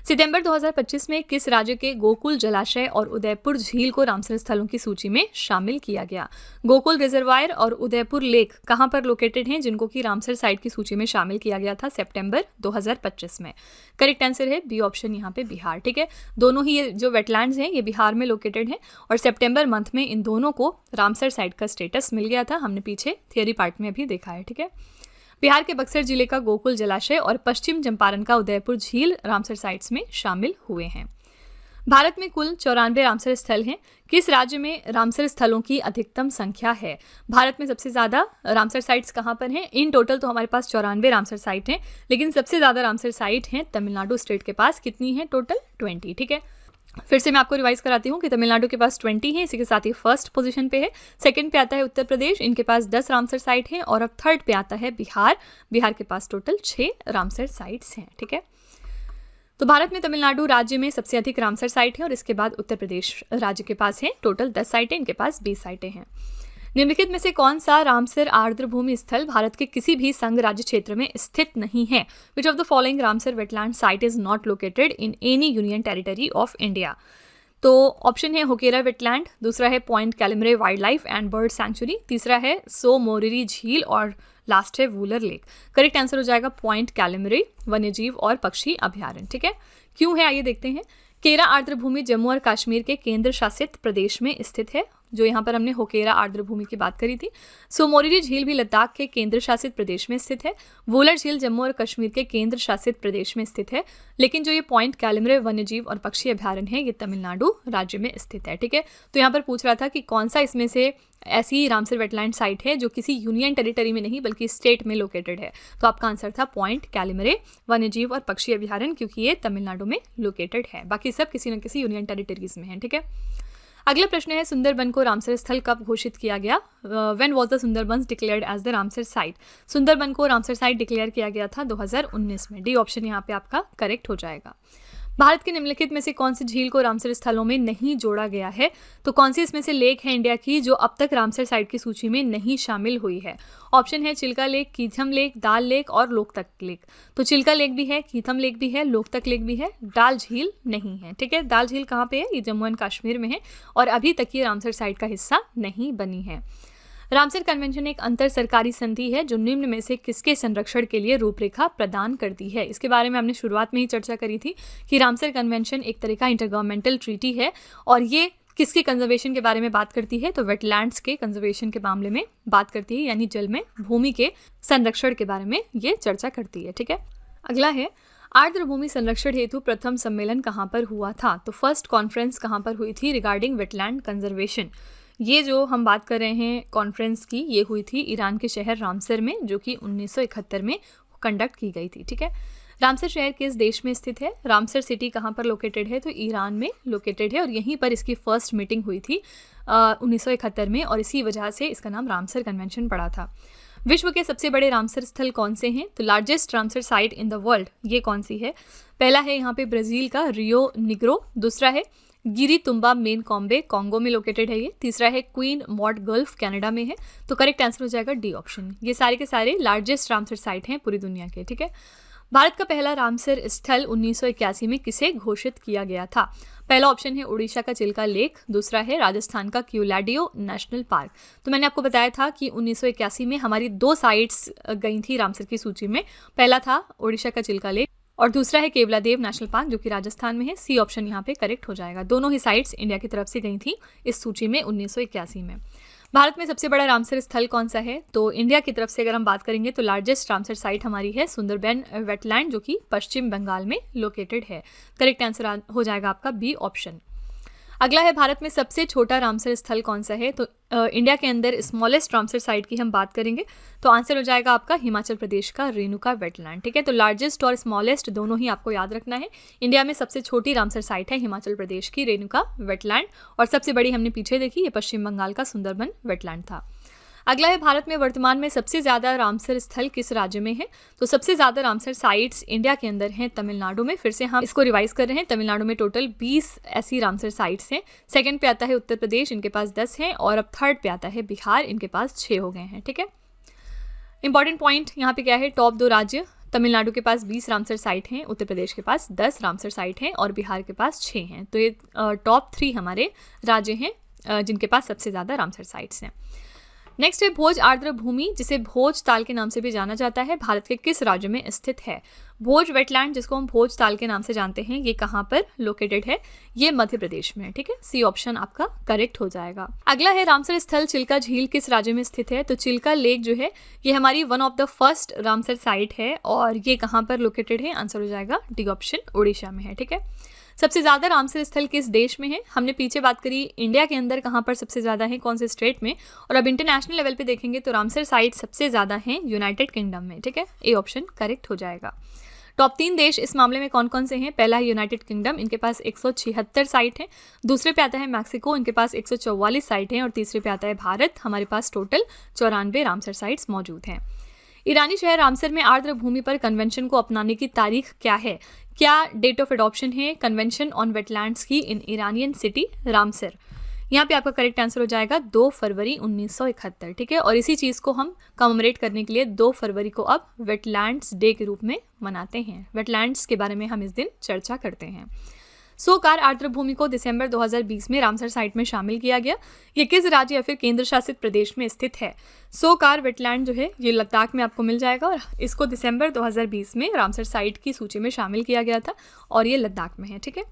सितंबर 2025 में किस राज्य के गोकुल जलाशय और उदयपुर झील को रामसर स्थलों की सूची में शामिल किया गया? गोकुल रिजर्वायर और उदयपुर लेक कहां पर लोकेटेड हैं, जिनको कि रामसर साइट की सूची में शामिल किया गया था सितंबर 2025 में? करेक्ट आंसर है बी ऑप्शन, यहाँ पे बिहार। ठीक है, दोनों ही ये जो वेटलैंड्स हैं ये बिहार में लोकेटेड हैं और सितंबर मंथ में इन दोनों को रामसर साइट का स्टेटस मिल गया था। हमने पीछे थियोरी पार्ट में अभी देखा है। ठीक है, बिहार के बक्सर जिले का गोकुल जलाशय और पश्चिम चंपारण का उदयपुर झील रामसर साइट्स में शामिल हुए हैं। भारत में कुल 94 रामसर स्थल हैं। किस राज्य में रामसर स्थलों की अधिकतम संख्या है? भारत में सबसे ज़्यादा रामसर साइट्स कहाँ पर हैं? इन टोटल तो हमारे पास 94 रामसर साइट हैं, लेकिन सबसे ज़्यादा रामसर साइट हैं तमिलनाडु स्टेट के पास। कितनी है? टोटल 20। ठीक है, फिर से मैं आपको रिवाइज कराती हूँ कि तमिलनाडु के पास 20 है, इसी के साथ ही फर्स्ट पोजीशन पे है। सेकंड पे आता है उत्तर प्रदेश, इनके पास 10 रामसर साइट हैं। और अब थर्ड पे आता है बिहार, बिहार के पास टोटल 6 रामसर साइट्स हैं। ठीक है, तो भारत में तमिलनाडु राज्य में सबसे अधिक रामसर साइट है और इसके बाद उत्तर प्रदेश राज्य के पास है टोटल 10 साइटें, इनके पास 20 साइटें हैं। निम्नलिखित में से कौन सा रामसर आर्द्र भूमि स्थल भारत के किसी भी संघ राज्य क्षेत्र में स्थित नहीं है? Which of the following Ramsar wetland site is not located in any union territory of India? तो ऑप्शन है होकेरा वेटलैंड, दूसरा है point Calimere wild life and bird sanctuary, तीसरा है सो मोरिरी झील और लास्ट है वूलर लेक। करेक्ट आंसर हो जाएगा पॉइंट कैलमरे वन्यजीव और पक्षी अभ्यारण्य। ठीक है, क्यों है आइए देखते हैं। केरा आर्द्र भूमि जम्मू और कश्मीर के केंद्र शासित प्रदेश में स्थित है, जो यहाँ पर हमने होकेरा आर्द्र भूमि की बात करी थी। सो मोरिरी झील भी लद्दाख के केंद्र शासित प्रदेश में स्थित है। वूलर झील जम्मू और कश्मीर के केंद्र शासित प्रदेश में स्थित है, लेकिन जो ये पॉइंट कैलमरे वन्यजीव और पक्षी अभ्यारण्य है ये तमिलनाडु राज्य में स्थित है। ठीक है, तो यहाँ पर पूछ रहा था कि कौन सा इसमें से ऐसी रामसर वेटलैंड साइट है जो किसी यूनियन टेरिटरी में नहीं बल्कि स्टेट में लोकेटेड है। तो आपका आंसर था पॉइंट कैलमरे वन्यजीव और पक्षी अभ्यारण्य, क्योंकि ये तमिलनाडु में लोकेटेड है। बाकी सब किसी न किसी यूनियन टेरिटरीज में है। ठीक है, अगला प्रश्न है सुंदरबन को रामसर स्थल कब घोषित किया गया? When was the Sundarbans declared as the Ramsar site? Sundarban को रामसर साइट डिक्लेयर किया गया था 2019 में। डी ऑप्शन यहाँ पे आपका करेक्ट हो जाएगा। भारत के निम्नलिखित में से कौन सी झील को रामसर स्थलों में नहीं जोड़ा गया है? तो कौन सी इसमें से लेक है इंडिया की जो अब तक रामसर साइट की सूची में नहीं शामिल हुई है? ऑप्शन है चिल्का लेक, कीथम लेक, दाल लेक और लोकतक लेक। तो चिल्का लेक भी है, कीथम लेक भी है, लोकतक लेक भी है, डाल झील नहीं है। ठीक है, दाल झील कहाँ पे है? ये जम्मू एंड कश्मीर में है और अभी तक ये रामसर साइट का हिस्सा नहीं बनी है। रामसर कन्वेंशन एक अंतर सरकारी संधि है जो निम्न में से किसके संरक्षण के लिए रूपरेखा प्रदान करती है? इसके बारे में हमने शुरुआत में ही चर्चा करी थी कि रामसर कन्वेंशन एक तरह का इंटरगवर्नमेंटल ट्रीटी है और ये किसके कंजर्वेशन के बारे में बात करती है? तो वेटलैंड्स के कंजर्वेशन के मामले में बात करती है, यानी जल में भूमि के संरक्षण के बारे में ये चर्चा करती है। ठीक है, अगला है आर्द्र भूमि संरक्षण हेतु प्रथम सम्मेलन कहाँ पर हुआ था? तो फर्स्ट कॉन्फ्रेंस कहाँ पर हुई थी रिगार्डिंग वेटलैंड कंजर्वेशन? ये जो हम बात कर रहे हैं कॉन्फ्रेंस की, ये हुई थी ईरान के शहर रामसर में, जो कि 1971 में कंडक्ट की गई थी। ठीक है, रामसर शहर किस देश में स्थित है? रामसर सिटी कहाँ पर लोकेटेड है? तो ईरान में लोकेटेड है और यहीं पर इसकी फर्स्ट मीटिंग हुई थी 1971 में और इसी वजह से इसका नाम रामसर कन्वेंशन पड़ा था। विश्व के सबसे बड़े रामसर स्थल कौन से हैं? तो largest Ramsar site in the world ये कौन सी है? पहला है यहाँ पे ब्राज़ील का रियो निग्रो, दूसरा है गिरी तुम्बा मेन कॉम्बे कॉन्गो में लोकेटेड है ये, तीसरा है क्वीन मॉड गल्फ कनाडा में है। तो करेक्ट आंसर हो जाएगा डी ऑप्शन। ये सारे के सारे लार्जेस्ट रामसर साइट हैं पूरी दुनिया के। ठीक है, भारत का पहला रामसर स्थल 1981 में किसे घोषित किया गया था? पहला ऑप्शन है उड़ीसा का चिल्का लेक, दूसरा है राजस्थान का क्यूलाडियो नेशनल पार्क। तो मैंने आपको बताया था कि 1981 में हमारी 2 साइट्स गई थी रामसर की सूची में, पहला था उड़ीसा का चिल्का लेक और दूसरा है केवलादेव नेशनल पार्क जो कि राजस्थान में है। सी ऑप्शन यहाँ पे करेक्ट हो जाएगा। दोनों ही साइट्स इंडिया की तरफ से गई थी इस सूची में 1981 में। भारत में सबसे बड़ा रामसर स्थल कौन सा है? तो इंडिया की तरफ से अगर हम बात करेंगे तो लार्जेस्ट रामसर साइट हमारी है सुंदरबन वेटलैंड जो कि पश्चिम बंगाल में लोकेटेड है। करेक्ट आंसर हो जाएगा आपका बी ऑप्शन। अगला है भारत में सबसे छोटा रामसर स्थल कौन सा है? तो इंडिया के अंदर स्मॉलेस्ट रामसर साइट की हम बात करेंगे तो आंसर हो जाएगा आपका हिमाचल प्रदेश का रेणुका वेटलैंड। ठीक है, तो लार्जेस्ट और स्मॉलेस्ट दोनों ही आपको याद रखना है। इंडिया में सबसे छोटी रामसर साइट है हिमाचल प्रदेश की रेणुका वेटलैंड, और सबसे बड़ी हमने पीछे देखी, ये पश्चिम बंगाल का सुंदरबन वेटलैंड था। अगला है भारत में वर्तमान में सबसे ज़्यादा रामसर स्थल किस राज्य में है? तो सबसे ज़्यादा रामसर साइट्स इंडिया के अंदर हैं तमिलनाडु में। फिर से हम इसको रिवाइज कर रहे हैं, तमिलनाडु में टोटल 20 ऐसी रामसर साइट्स हैं। सेकंड पे आता है उत्तर प्रदेश, इनके पास 10 हैं, और अब थर्ड पे आता है बिहार, इनके पास 6 हो गए हैं। ठीक है, इंपॉर्टेंट पॉइंट यहाँ पे क्या है, टॉप 2 राज्य, तमिलनाडु के पास 20 रामसर साइट हैं, उत्तर प्रदेश के पास 10 रामसर साइट हैं, और बिहार के पास 6 हैं। तो ये टॉप 3 हमारे राज्य हैं जिनके पास सबसे ज़्यादा रामसर साइट्स हैं। नेक्स्ट है भोज आर्द्र भूमि, जिसे भोज ताल के नाम से भी जाना जाता है, भारत के किस राज्य में स्थित है? भोज वेटलैंड, जिसको हम भोज ताल के नाम से जानते हैं, ये कहाँ पर लोकेटेड है? ये मध्य प्रदेश में है। ठीक है, सी ऑप्शन आपका करेक्ट हो जाएगा। अगला है रामसर स्थल चिल्का झील किस राज्य में स्थित है? तो चिल्का लेक जो है ये हमारी one of the first Ramsar site है, और ये कहाँ पर लोकेटेड है? आंसर हो जाएगा डी ऑप्शन, उड़ीसा में है। ठीक है, सबसे ज़्यादा रामसर स्थल किस देश में है? हमने पीछे बात करी इंडिया के अंदर कहाँ पर सबसे ज़्यादा है, कौन से स्टेट में, और अब इंटरनेशनल लेवल पे देखेंगे तो रामसर साइट सबसे ज़्यादा हैं यूनाइटेड किंगडम में। ठीक है, ए ऑप्शन करेक्ट हो जाएगा। टॉप 3 देश इस मामले में कौन कौन से हैं? पहला है यूनाइटेड किंगडम, इनके पास 176 साइट हैं। दूसरे पे आता है मैक्सिको, इनके पास 144 साइट हैं, और तीसरे पे आता है भारत, हमारे पास टोटल 94 रामसर साइट्स मौजूद हैं। ईरानी शहर रामसर में आर्द्र भूमि पर कन्वेंशन को अपनाने की तारीख क्या है? क्या डेट ऑफ एडॉप्शन है कन्वेंशन ऑन वेटलैंड्स की इन ईरानियन सिटी रामसर? यहाँ पे आपका करेक्ट आंसर हो जाएगा 2 फरवरी 1971। ठीक है, और इसी चीज़ को हम कमेमोरेट करने के लिए 2 फरवरी को अब वेटलैंड्स डे के रूप में मनाते हैं। वेटलैंड्स के बारे में हम इस दिन चर्चा करते हैं। सोकार आर्द्र भूमि को दिसंबर 2020 में रामसर साइट में शामिल किया गया। ये किस राज्य या फिर केंद्र शासित प्रदेश में स्थित है? सोकार वेटलैंड जो है ये लद्दाख में आपको मिल जाएगा, और इसको दिसंबर 2020 में रामसर साइट की सूची में शामिल किया गया था, और ये लद्दाख में है। ठीक है,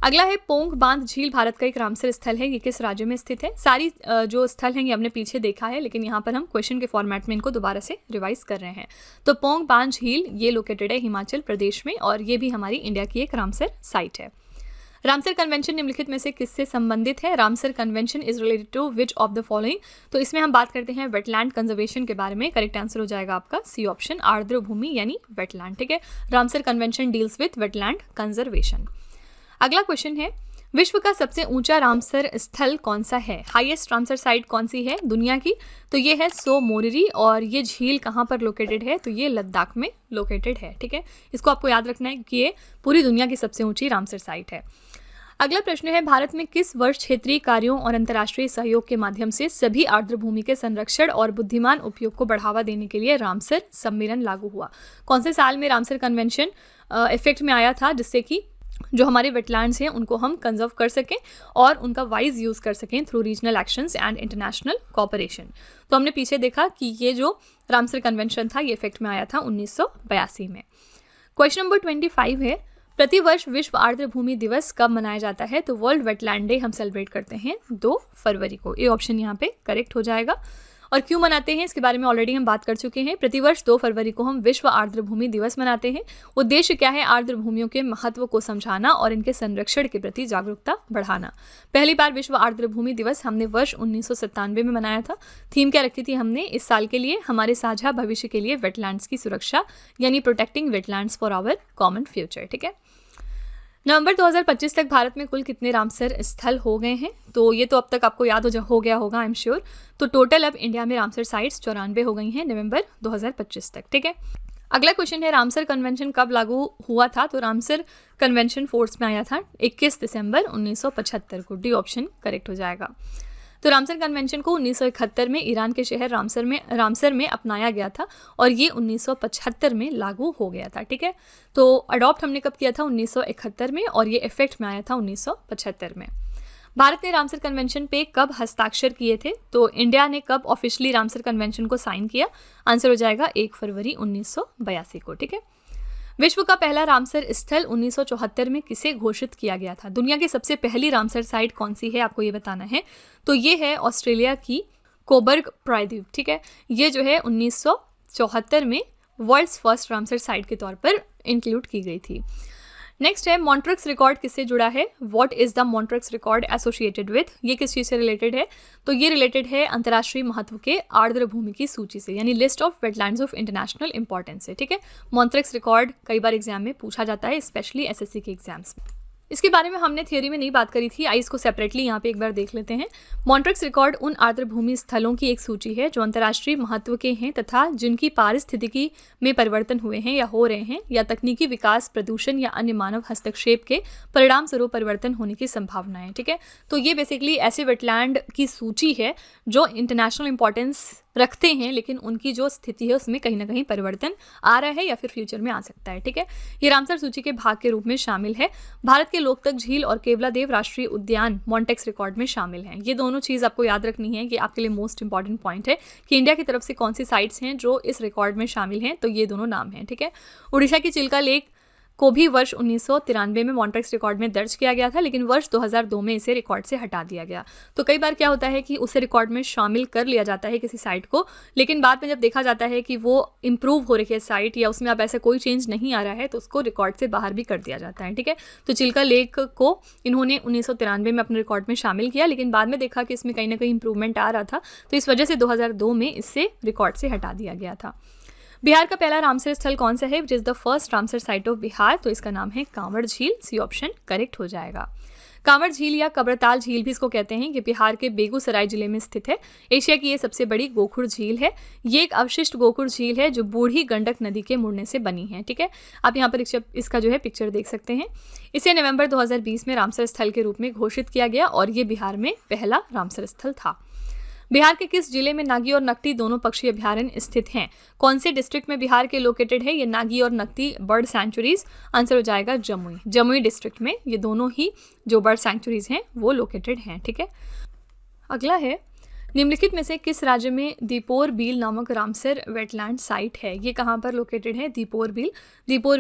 अगला है पोंग बांध झील, भारत का एक रामसर स्थल है, ये किस राज्य में स्थित है? सारी जो स्थल हैं ये हमने पीछे देखा है, लेकिन यहाँ पर हम क्वेश्चन के फॉर्मेट में इनको दोबारा से रिवाइज कर रहे हैं। तो पोंग बांध झील ये लोकेटेड है हिमाचल प्रदेश में, और ये भी हमारी इंडिया की एक रामसर साइट है। रामसर कन्वेंशन निम्नलिखित में से किससे संबंधित है? Ramsar convention is related to which of the following? तो इसमें हम बात करते हैं वेटलैंड कंजर्वेशन के बारे में। करेक्ट आंसर हो जाएगा आपका सी ऑप्शन, आर्द्र भूमि यानी वेटलैंड। ठीक है, Ramsar convention deals with wetland conservation. अगला क्वेश्चन है विश्व का सबसे ऊंचा रामसर स्थल कौन सा है? हाईएस्ट रामसर साइट कौन सी है दुनिया की? तो ये है सो मोरिरी, और ये झील कहाँ पर लोकेटेड है? तो ये लद्दाख में लोकेटेड है। ठीक है, इसको आपको याद रखना है कि ये पूरी दुनिया की सबसे ऊंची रामसर साइट है। अगला प्रश्न है भारत में किस वर्ष क्षेत्रीय कार्यों और अंतर्राष्ट्रीय सहयोग के माध्यम से सभी आर्द्र भूमि के संरक्षण और बुद्धिमान उपयोग को बढ़ावा देने के लिए रामसर सम्मेलन लागू हुआ? कौन से साल में रामसर कन्वेंशन इफेक्ट में आया था, जिससे कि जो हमारे वेटलैंड्स हैं उनको हम कंजर्व कर सकें और उनका वाइज यूज़ कर सकें through regional actions and international cooperation? तो हमने पीछे देखा कि ये जो रामसर कन्वेंशन था ये इफेक्ट में आया था 1982 में। क्वेश्चन नंबर 25 है प्रतिवर्ष विश्व आर्द्र भूमि दिवस कब मनाया जाता है? तो वर्ल्ड वेटलैंड डे हम सेलिब्रेट करते हैं 2 फरवरी को। ये ऑप्शन यहाँ पे करेक्ट हो जाएगा। और क्यों मनाते हैं इसके बारे में ऑलरेडी हम बात कर चुके हैं। प्रतिवर्ष 2 फरवरी को हम विश्व आर्द्र भूमि दिवस मनाते हैं। उद्देश्य क्या है? आर्द्र भूमियों के महत्व को समझाना और इनके संरक्षण के प्रति जागरूकता बढ़ाना। पहली बार विश्व आर्द्र भूमि दिवस हमने वर्ष 1997 में मनाया था। थीम क्या रखी थी हमने इस साल के लिए? हमारे साझा भविष्य के लिए वेटलैंड्स की सुरक्षा, यानी protecting wetlands for our common future. ठीक है, नवंबर 2025 तक भारत में कुल कितने रामसर स्थल हो गए हैं? तो ये तो अब तक आपको याद हो गया होगा, आई एम श्योर। तो टोटल अब इंडिया में रामसर साइट्स 94 हो गई हैं नवंबर 2025 तक। ठीक है, अगला क्वेश्चन है रामसर कन्वेंशन कब लागू हुआ था? तो रामसर कन्वेंशन फोर्स में आया था 21 दिसंबर 1975 को। डी ऑप्शन करेक्ट हो जाएगा। तो रामसर कन्वेंशन को 1971 में ईरान के शहर रामसर में अपनाया गया था और ये 1975 में लागू हो गया था। ठीक है, तो अडॉप्ट हमने कब किया था? 1971 में, और ये इफेक्ट में आया था 1975 में। भारत ने रामसर कन्वेंशन पे कब हस्ताक्षर किए थे? तो इंडिया ने कब ऑफिशियली रामसर कन्वेंशन को साइन किया? आंसर हो जाएगा 1 फरवरी 1982 को। ठीक है, विश्व का पहला रामसर स्थल 1974 में किसे घोषित किया गया था? दुनिया की सबसे पहली रामसर साइट कौन सी है, आपको ये बताना है। तो ये है ऑस्ट्रेलिया की कोबर्ग प्रायद्वीप। ठीक है, ये जो है 1974 में वर्ल्ड्स फर्स्ट रामसर साइट के तौर पर इंक्लूड की गई थी। नेक्स्ट है मॉन्ट्रिक्स रिकॉर्ड किससे जुड़ा है, what is the Montreux record associated with, ये किस चीज़ से रिलेटेड है, तो ये रिलेटेड है अंतर्राष्ट्रीय महत्व के आर्द्र भूमि की सूची से, यानी list of wetlands of international importance से। ठीक है, मॉन्ट्रिक्स रिकॉर्ड कई बार एग्जाम में पूछा जाता है, स्पेशली एसएससी के एग्जाम्स में। इसके बारे में हमने थियोरी में नहीं बात करी थी, आई इसको सेपरेटली यहाँ पे एक बार देख लेते हैं। मॉन्ट्रिक्स रिकॉर्ड उन आर्द्र भूमि स्थलों की एक सूची है जो अंतर्राष्ट्रीय महत्व के हैं तथा जिनकी पारिस्थितिकी में परिवर्तन हुए हैं या हो रहे हैं या तकनीकी विकास, प्रदूषण या अन्य मानव हस्तक्षेप के परिणाम स्वरूप परिवर्तन होने की संभावना है। ठीक है, तो ये बेसिकली ऐसे वेटलैंड की सूची है जो इंटरनेशनल इंपॉर्टेंस रखते हैं, लेकिन उनकी जो स्थिति है उसमें कहीं ना कहीं परिवर्तन आ रहा है या फिर फ्यूचर में आ सकता है। ठीक है, ये रामसर सूची के भाग के रूप में शामिल है। भारत के लोकतक झील और केवलादेव राष्ट्रीय उद्यान मॉन्टेक्स रिकॉर्ड में शामिल हैं। ये दोनों चीज़ आपको याद रखनी है, कि आपके लिए मोस्ट इंपॉर्टेंट पॉइंट है कि इंडिया की तरफ से कौन सी साइट्स हैं जो इस रिकॉर्ड में शामिल हैं, तो ये दोनों नाम हैं। ठीक है, उड़ीसा की चिल्का लेक को भी वर्ष 1993 में मॉन्ट्रिक्स रिकॉर्ड में दर्ज किया गया था, लेकिन वर्ष 2002 में इसे रिकॉर्ड से हटा दिया गया। तो कई बार क्या होता है कि उसे रिकॉर्ड में शामिल कर लिया जाता है किसी साइट को, लेकिन बाद में जब देखा जाता है कि वो इम्प्रूव हो रही है साइट या उसमें अब ऐसा कोई चेंज नहीं आ रहा है, तो उसको रिकॉर्ड से बाहर भी कर दिया जाता है। ठीक है, तो चिल्का लेक को इन्होंने 1993 में अपने रिकॉर्ड में शामिल किया, लेकिन बाद में देखा कि इसमें कहीं ना कहीं इंप्रूवमेंट आ रहा था, तो इस वजह से 2002 में इससे रिकॉर्ड से हटा दिया गया था। बिहार का पहला रामसर स्थल कौन सा है, which is the first Ramsar site of Bihar, तो इसका नाम है कांवड़ झील। सी ऑप्शन करेक्ट हो जाएगा। कांवड़ झील या कब्रताल झील भी इसको कहते हैं, कि बिहार के बेगूसराय जिले में स्थित है। एशिया की ये सबसे बड़ी गोखुर झील है। ये एक अवशिष्ट गोखुर झील है जो बूढ़ी गंडक नदी के मुड़ने से बनी है। ठीक है, आप यहाँ पर इसका जो है पिक्चर देख सकते हैं। इसे नवंबर 2020 में रामसर स्थल के रूप में घोषित किया गया और ये बिहार में पहला रामसर स्थल था। बिहार के किस जिले में नागी और नकटी दोनों पक्षी अभ्यारण्य स्थित हैं, कौन से डिस्ट्रिक्ट में बिहार के लोकेटेड है ये नागी और नकटी बर्ड सैंचुरीज, आंसर हो जाएगा जमुई। जमुई डिस्ट्रिक्ट में ये दोनों ही जो बर्ड सैंचुरीज हैं वो लोकेटेड हैं। ठीक है, अगला है निम्नलिखित में से किस राज्य में दीपोर बील नामक रामसर वेटलैंड साइट है, ये कहाँ पर लोकेटेड है, दीपोर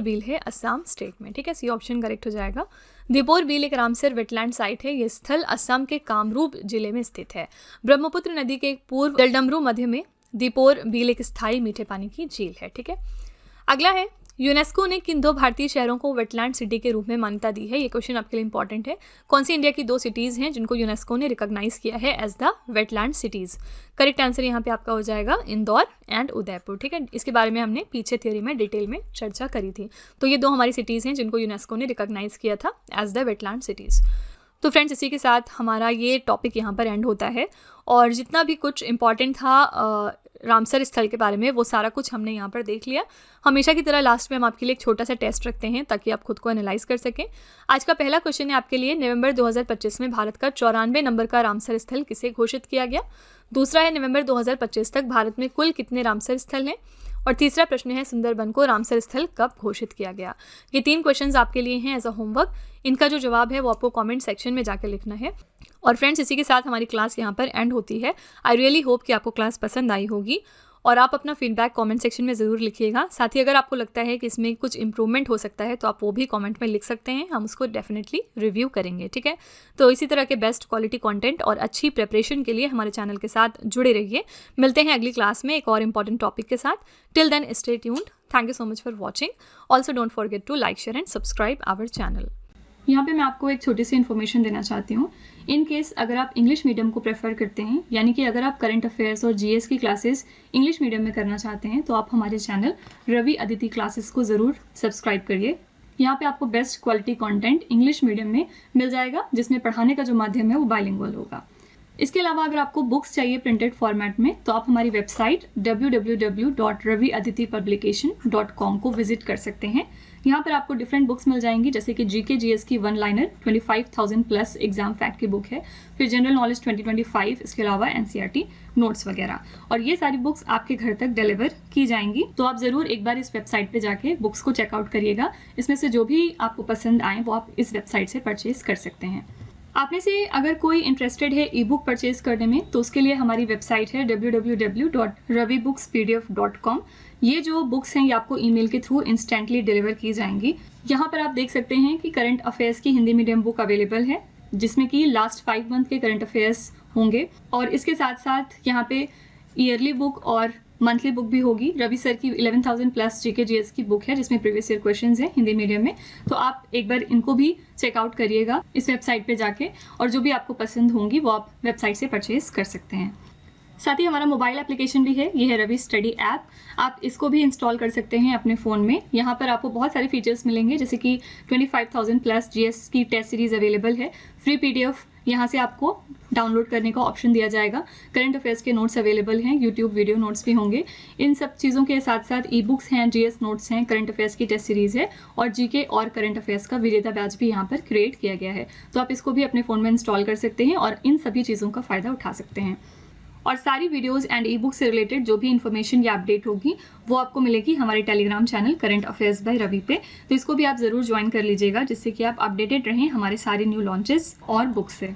बील है असम स्टेट में। ठीक है, सी ऑप्शन करेक्ट हो जाएगा। दीपोर बील एक रामसर वेटलैंड साइट है। ये स्थल असम के कामरूप जिले में स्थित है। ब्रह्मपुत्र नदी के पूर्व जलडमरू मध्य में दीपोर बील एक स्थायी मीठे पानी की झील है। ठीक है, अगला है यूनेस्को ने किन दो भारतीय शहरों को वेटलैंड सिटी के रूप में मान्यता दी है, ये क्वेश्चन आपके लिए इंपॉर्टेंट है। कौन सी इंडिया की दो सिटीज़ हैं जिनको यूनेस्को ने रिकॉग्नाइज किया है as the wetland cities, correct answer यहाँ पे आपका हो जाएगा इंदौर एंड उदयपुर। ठीक है, इसके बारे में हमने पीछे थ्योरी में डिटेल में चर्चा करी थी। तो ये दो हमारी सिटीज़ हैं जिनको यूनेस्को ने रिकॉग्नाइज किया था एज द वेटलैंड सिटीज़। तो फ्रेंड्स, इसी के साथ हमारा ये टॉपिक यहाँ पर एंड होता है और जितना भी कुछ इम्पॉर्टेंट था रामसर स्थल के बारे में वो सारा कुछ हमने यहाँ पर देख लिया। हमेशा की तरह लास्ट में हम आपके लिए एक छोटा सा टेस्ट रखते हैं ताकि आप खुद को एनालाइज कर सकें। आज का पहला क्वेश्चन है आपके लिए, नवंबर 2025 में भारत का 94 नंबर का रामसर स्थल किसे घोषित किया गया। दूसरा है नवंबर 2025 तक भारत में कुल कितने रामसर स्थल हैं। और तीसरा प्रश्न है सुंदरबन को रामसर स्थल कब घोषित किया गया। ये 3 क्वेश्चंस आपके लिए हैं एज अ होमवर्क। इनका जो जवाब है वो आपको कमेंट सेक्शन में जाकर लिखना है। और फ्रेंड्स, इसी के साथ हमारी क्लास यहाँ पर एंड होती है। आई रियली होप कि आपको क्लास पसंद आई होगी और आप अपना फीडबैक कमेंट सेक्शन में ज़रूर लिखिएगा। साथ ही अगर आपको लगता है कि इसमें कुछ इंप्रूवमेंट हो सकता है तो आप वो भी कमेंट में लिख सकते हैं, हम उसको डेफिनेटली रिव्यू करेंगे। ठीक है, तो इसी तरह के बेस्ट क्वालिटी कंटेंट और अच्छी प्रिपरेशन के लिए हमारे चैनल के साथ जुड़े रहिए। मिलते हैं अगली क्लास में एक और इंपॉर्टेंट टॉपिक के साथ। Till then stay tuned. Thank you so much for watching. Also don't forget to like, share and subscribe our channel. यहाँ पे मैं आपको एक छोटी सी इन्फॉर्मेशन देना चाहती हूँ। इन केस अगर आप इंग्लिश मीडियम को प्रेफर करते हैं, यानी कि अगर आप करंट अफेयर्स और जीएस की क्लासेस इंग्लिश मीडियम में करना चाहते हैं, तो आप हमारे चैनल रवि अदिति क्लासेस को ज़रूर सब्सक्राइब करिए। यहाँ पे आपको best quality content English medium में मिल जाएगा, जिसमें पढ़ाने का जो माध्यम है वो बाइलिंगुअल होगा। इसके अलावा अगर आपको बुक्स चाहिए प्रिंटेड फॉर्मेट में, तो आप हमारी वेबसाइट www.raviaditipublication.com को विजिट कर सकते हैं। यहाँ पर आपको डिफरेंट बुक्स मिल जाएंगी, जैसे कि जीके जीएस की 1 लाइनर 25,000 प्लस एग्जाम फैक्ट की बुक है, फिर जनरल नॉलेज 2025, इसके अलावा एनसीईआरटी नोट्स वगैरह, और ये सारी बुक्स आपके घर तक डिलीवर की जाएंगी। तो आप ज़रूर एक बार इस वेबसाइट पे जाके बुक्स को चेकआउट करिएगा। इसमें से जो भी आपको पसंद आए वो आप इस वेबसाइट से परचेज कर सकते हैं। आप में से अगर कोई इंटरेस्टेड है ई बुक परचेज करने में, तो उसके लिए हमारी वेबसाइट है www.ravibookspdf.com। ये जो बुक्स हैं ये आपको ईमेल के थ्रू इंस्टेंटली डिलीवर की जाएंगी। यहाँ पर आप देख सकते हैं कि करंट अफेयर्स की हिंदी मीडियम बुक अवेलेबल है, जिसमें कि लास्ट 5 मंथ के करंट अफेयर्स होंगे, और इसके साथ साथ यहाँ पे ईयरली बुक और मंथली बुक भी होगी। रवि सर की 11,000 प्लस जीके जीएस की बुक है जिसमें प्रीवियस ईयर क्वेश्चंस हैं हिंदी मीडियम में, तो आप एक बार इनको भी चेकआउट करिएगा इस वेबसाइट पे जाके, और जो भी आपको पसंद होंगी वो आप वेबसाइट से परचेज कर सकते हैं। साथ ही हमारा मोबाइल एप्लीकेशन भी है, ये है रवि स्टडी ऐप। आप इसको भी इंस्टॉल कर सकते हैं अपने फ़ोन में। यहाँ पर आपको बहुत सारे फीचर्स मिलेंगे, जैसे कि 25,000 प्लस जीएस की टेस्ट सीरीज़ अवेलेबल है। फ्री पीडीएफ यहाँ से आपको डाउनलोड करने का ऑप्शन दिया जाएगा। करंट अफेयर्स के नोट्स अवेलेबल हैं, यूट्यूब वीडियो नोट्स भी होंगे। इन सब चीज़ों के साथ साथ ई बुक्स हैं, जीएस नोट्स हैं, करंट अफेयर्स की टेस्ट सीरीज़ है, और जीके और करंट अफेयर्स का विजेता बैच भी यहाँ पर क्रिएट किया गया है। तो आप इसको भी अपने फ़ोन में इंस्टॉल कर सकते हैं और इन सभी चीज़ों का फ़ायदा उठा सकते हैं। और सारी वीडियोस एंड ई बुक से रिलेटेड जो भी इन्फॉर्मेशन या अपडेट होगी वो आपको मिलेगी हमारे Telegram channel current affairs by Ravi पे। तो इसको भी आप ज़रूर ज्वाइन कर लीजिएगा, जिससे कि आप अपडेटेड रहें हमारे सारे न्यू लॉन्चेस और बुक्स से।